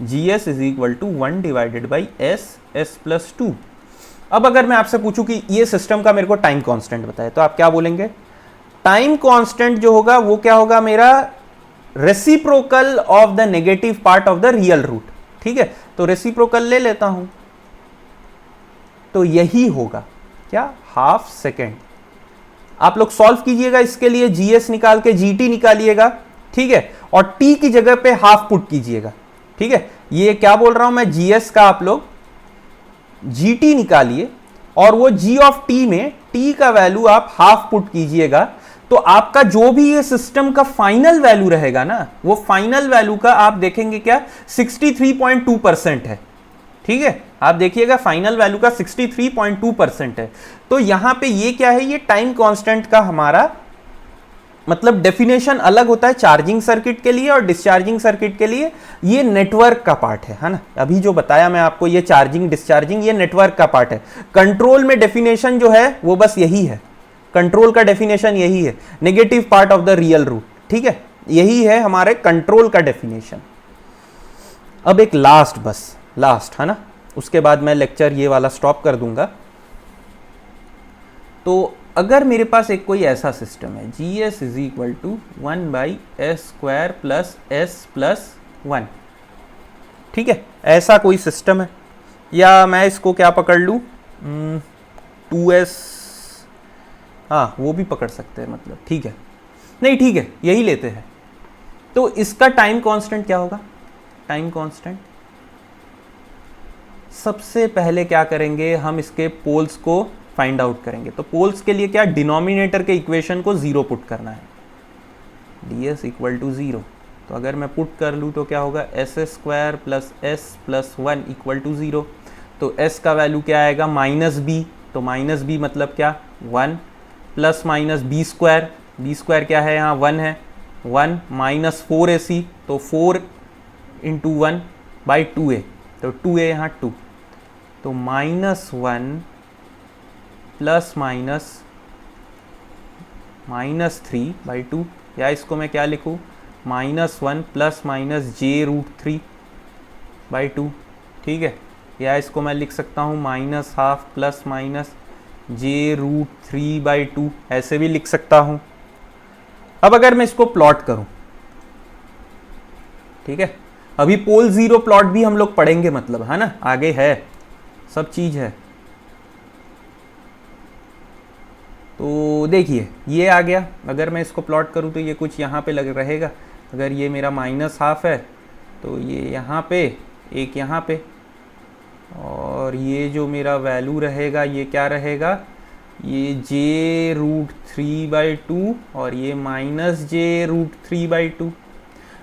GS is equal to 1 divided by S+2। अब अगर मैं आपसे पूछूं कि ये सिस्टम का मेरे को टाइम कांस्टेंट बताए तो आप क्या बोलेंगे, टाइम कांस्टेंट जो होगा वो क्या होगा, मेरा reciprocal of the negative part of the real root, ठीक है। तो रेसिप्रोकल ले लेता हूं तो यही होगा क्या, हाफ सेकेंड। आप लोग सॉल्व कीजिएगा इसके लिए, GS निकाल के GT निकालिएगा, ठीक है, और t की जगह पे हाफ पुट कीजिएगा, ठीक है। ये क्या बोल रहा हूं मैं, जीएस का आप लोग जीटी निकालिए और वो जी ऑफ टी में t का वैल्यू आप हाफ पुट कीजिएगा, तो आपका जो भी ये सिस्टम का फाइनल वैल्यू रहेगा ना, वो फाइनल वैल्यू का आप देखेंगे क्या 63.2% है, ठीक है। आप देखिएगा फाइनल वैल्यू का 63.2% है। तो यहां पे ये क्या है, ये टाइम कांस्टेंट का हमारा मतलब डेफिनेशन अलग होता है चार्जिंग सर्किट के लिए और डिस्चार्जिंग सर्किट के लिए। ये नेटवर्क का पार्ट है ना, अभी जो बताया मैं आपको, ये चार्जिंग डिस्चार्जिंग ये नेटवर्क का पार्ट है। कंट्रोल में डेफिनेशन जो है वो बस यही है, कंट्रोल का डेफिनेशन यही है, negative part of the real root, ठीक है, यही है हमारे कंट्रोल का डेफिनेशन। अब एक लास्ट, बस लास्ट है ना, उसके बाद मैं लेक्चर ये वाला स्टॉप कर दूंगा। तो अगर मेरे पास एक कोई ऐसा सिस्टम है GS is equal to 1/s² plus s plus 1, ठीक है, ऐसा कोई सिस्टम है, या मैं इसको क्या पकड़ लूँ 2s, हाँ वो भी पकड़ सकते हैं, मतलब ठीक है, नहीं ठीक है यही लेते हैं। तो इसका टाइम कांस्टेंट क्या होगा, टाइम कांस्टेंट सबसे पहले क्या करेंगे हम, इसके पोल्स को फाइंड आउट करेंगे। तो पोल्स के लिए क्या, डिनोमिनेटर के इक्वेशन को 0 पुट करना है, ds इक्वल टू 0। तो अगर मैं पुट कर लूँ तो क्या होगा, s² plus s plus 1 equal to 0। तो s का वैल्यू क्या आएगा -b, तो -b मतलब क्या 1 प्लस माइनस b², b² क्या है यहाँ 1 है, 1 माइनस 4ac, तो 4 इंटू 1 बाई 2a, तो 2a यहाँ 2, तो -1 प्लस -3/2, या इसको मैं क्या लिखूँ -1 प्लस -j√3/2, ठीक है, या इसको मैं लिख सकता हूँ -½ प्लस -j√3/2, ऐसे भी लिख सकता हूँ। अब अगर मैं इसको प्लॉट करूँ, ठीक है, अभी पोल 0 प्लॉट भी हम लोग पढ़ेंगे, मतलब है ना, आगे है सब चीज़ है। तो देखिए ये आ गया, अगर मैं इसको प्लॉट करूँ तो ये कुछ यहाँ पे लग रहेगा। अगर ये मेरा -½ है तो ये यहाँ पे, एक यहाँ पे, और ये जो मेरा वैल्यू रहेगा ये क्या रहेगा, ये j√3/2 और ये -j√3/2।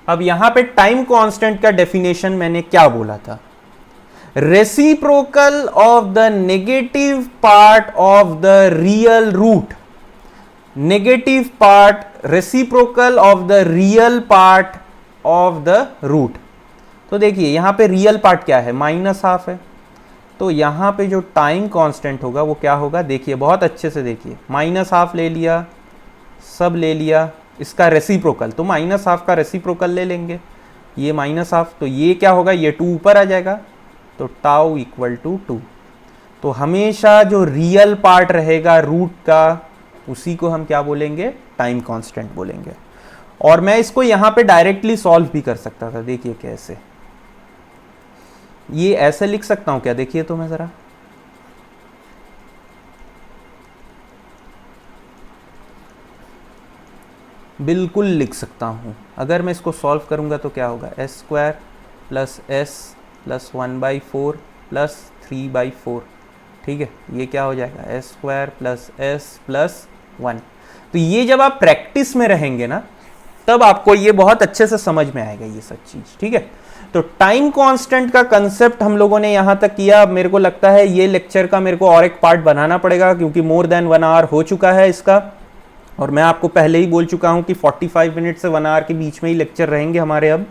अब यहाँ पे टाइम कांस्टेंट का डेफिनेशन मैंने क्या बोला था, reciprocal of the negative part of the real root, negative part reciprocal of the real part of the root. तो देखिए यहाँ पे रियल पार्ट क्या है, -½ है, तो यहाँ पे जो टाइम कांस्टेंट होगा वो क्या होगा, देखिए बहुत अच्छे से देखिए, -½ ले लिया, सब ले लिया, इसका रेसिप्रोकल, तो -½ का रेसिप्रोकल ले लेंगे, ये -½ तो ये क्या होगा, ये 2 ऊपर आ जाएगा, तो टाउ इक्वल टू 2। तो हमेशा जो रियल पार्ट रहेगा रूट का, उसी को हम क्या बोलेंगे, टाइम कांस्टेंट बोलेंगे। और मैं इसको यहाँ पे डायरेक्टली सॉल्व भी कर सकता था, देखिए कैसे, ये ऐसे लिख सकता हूँ क्या, देखिए तो मैं ज़रा, बिल्कुल लिख सकता हूँ। अगर मैं इसको सॉल्व करूँगा तो क्या होगा, s² plus s plus 1/4 plus 3/4, ठीक है, ये क्या हो जाएगा s² प्लस s प्लस 1। तो ये जब आप प्रैक्टिस में रहेंगे ना, तब आपको ये बहुत अच्छे से समझ में आएगा ये सब चीज़, ठीक है। तो टाइम कांस्टेंट का कंसेप्ट हम लोगों ने यहाँ तक किया। अब मेरे को लगता है ये लेक्चर का मेरे को और एक पार्ट बनाना पड़ेगा, क्योंकि मोर देन 1 आवर हो चुका है इसका, और मैं आपको पहले ही बोल चुका हूँ कि 45 मिनट से 1 आवर के बीच में ही लेक्चर रहेंगे हमारे अब।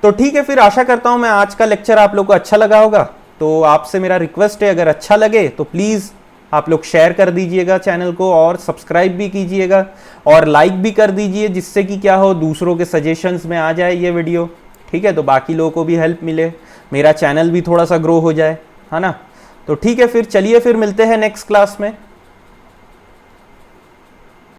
तो ठीक है, फिर आशा करता हूँ मैं आज का लेक्चर आप लोग को अच्छा लगा होगा। तो आपसे मेरा रिक्वेस्ट है, अगर अच्छा लगे तो प्लीज़ आप लोग शेयर कर दीजिएगा चैनल को, और सब्सक्राइब भी कीजिएगा और लाइक भी कर दीजिए, जिससे कि क्या हो, दूसरों के सजेशंस में आ जाए ये वीडियो, ठीक है, तो बाकी लोगों को भी हेल्प मिले, मेरा चैनल भी थोड़ा सा ग्रो हो जाए, है ना। तो ठीक है, फिर चलिए, फिर मिलते हैं नेक्स्ट क्लास में।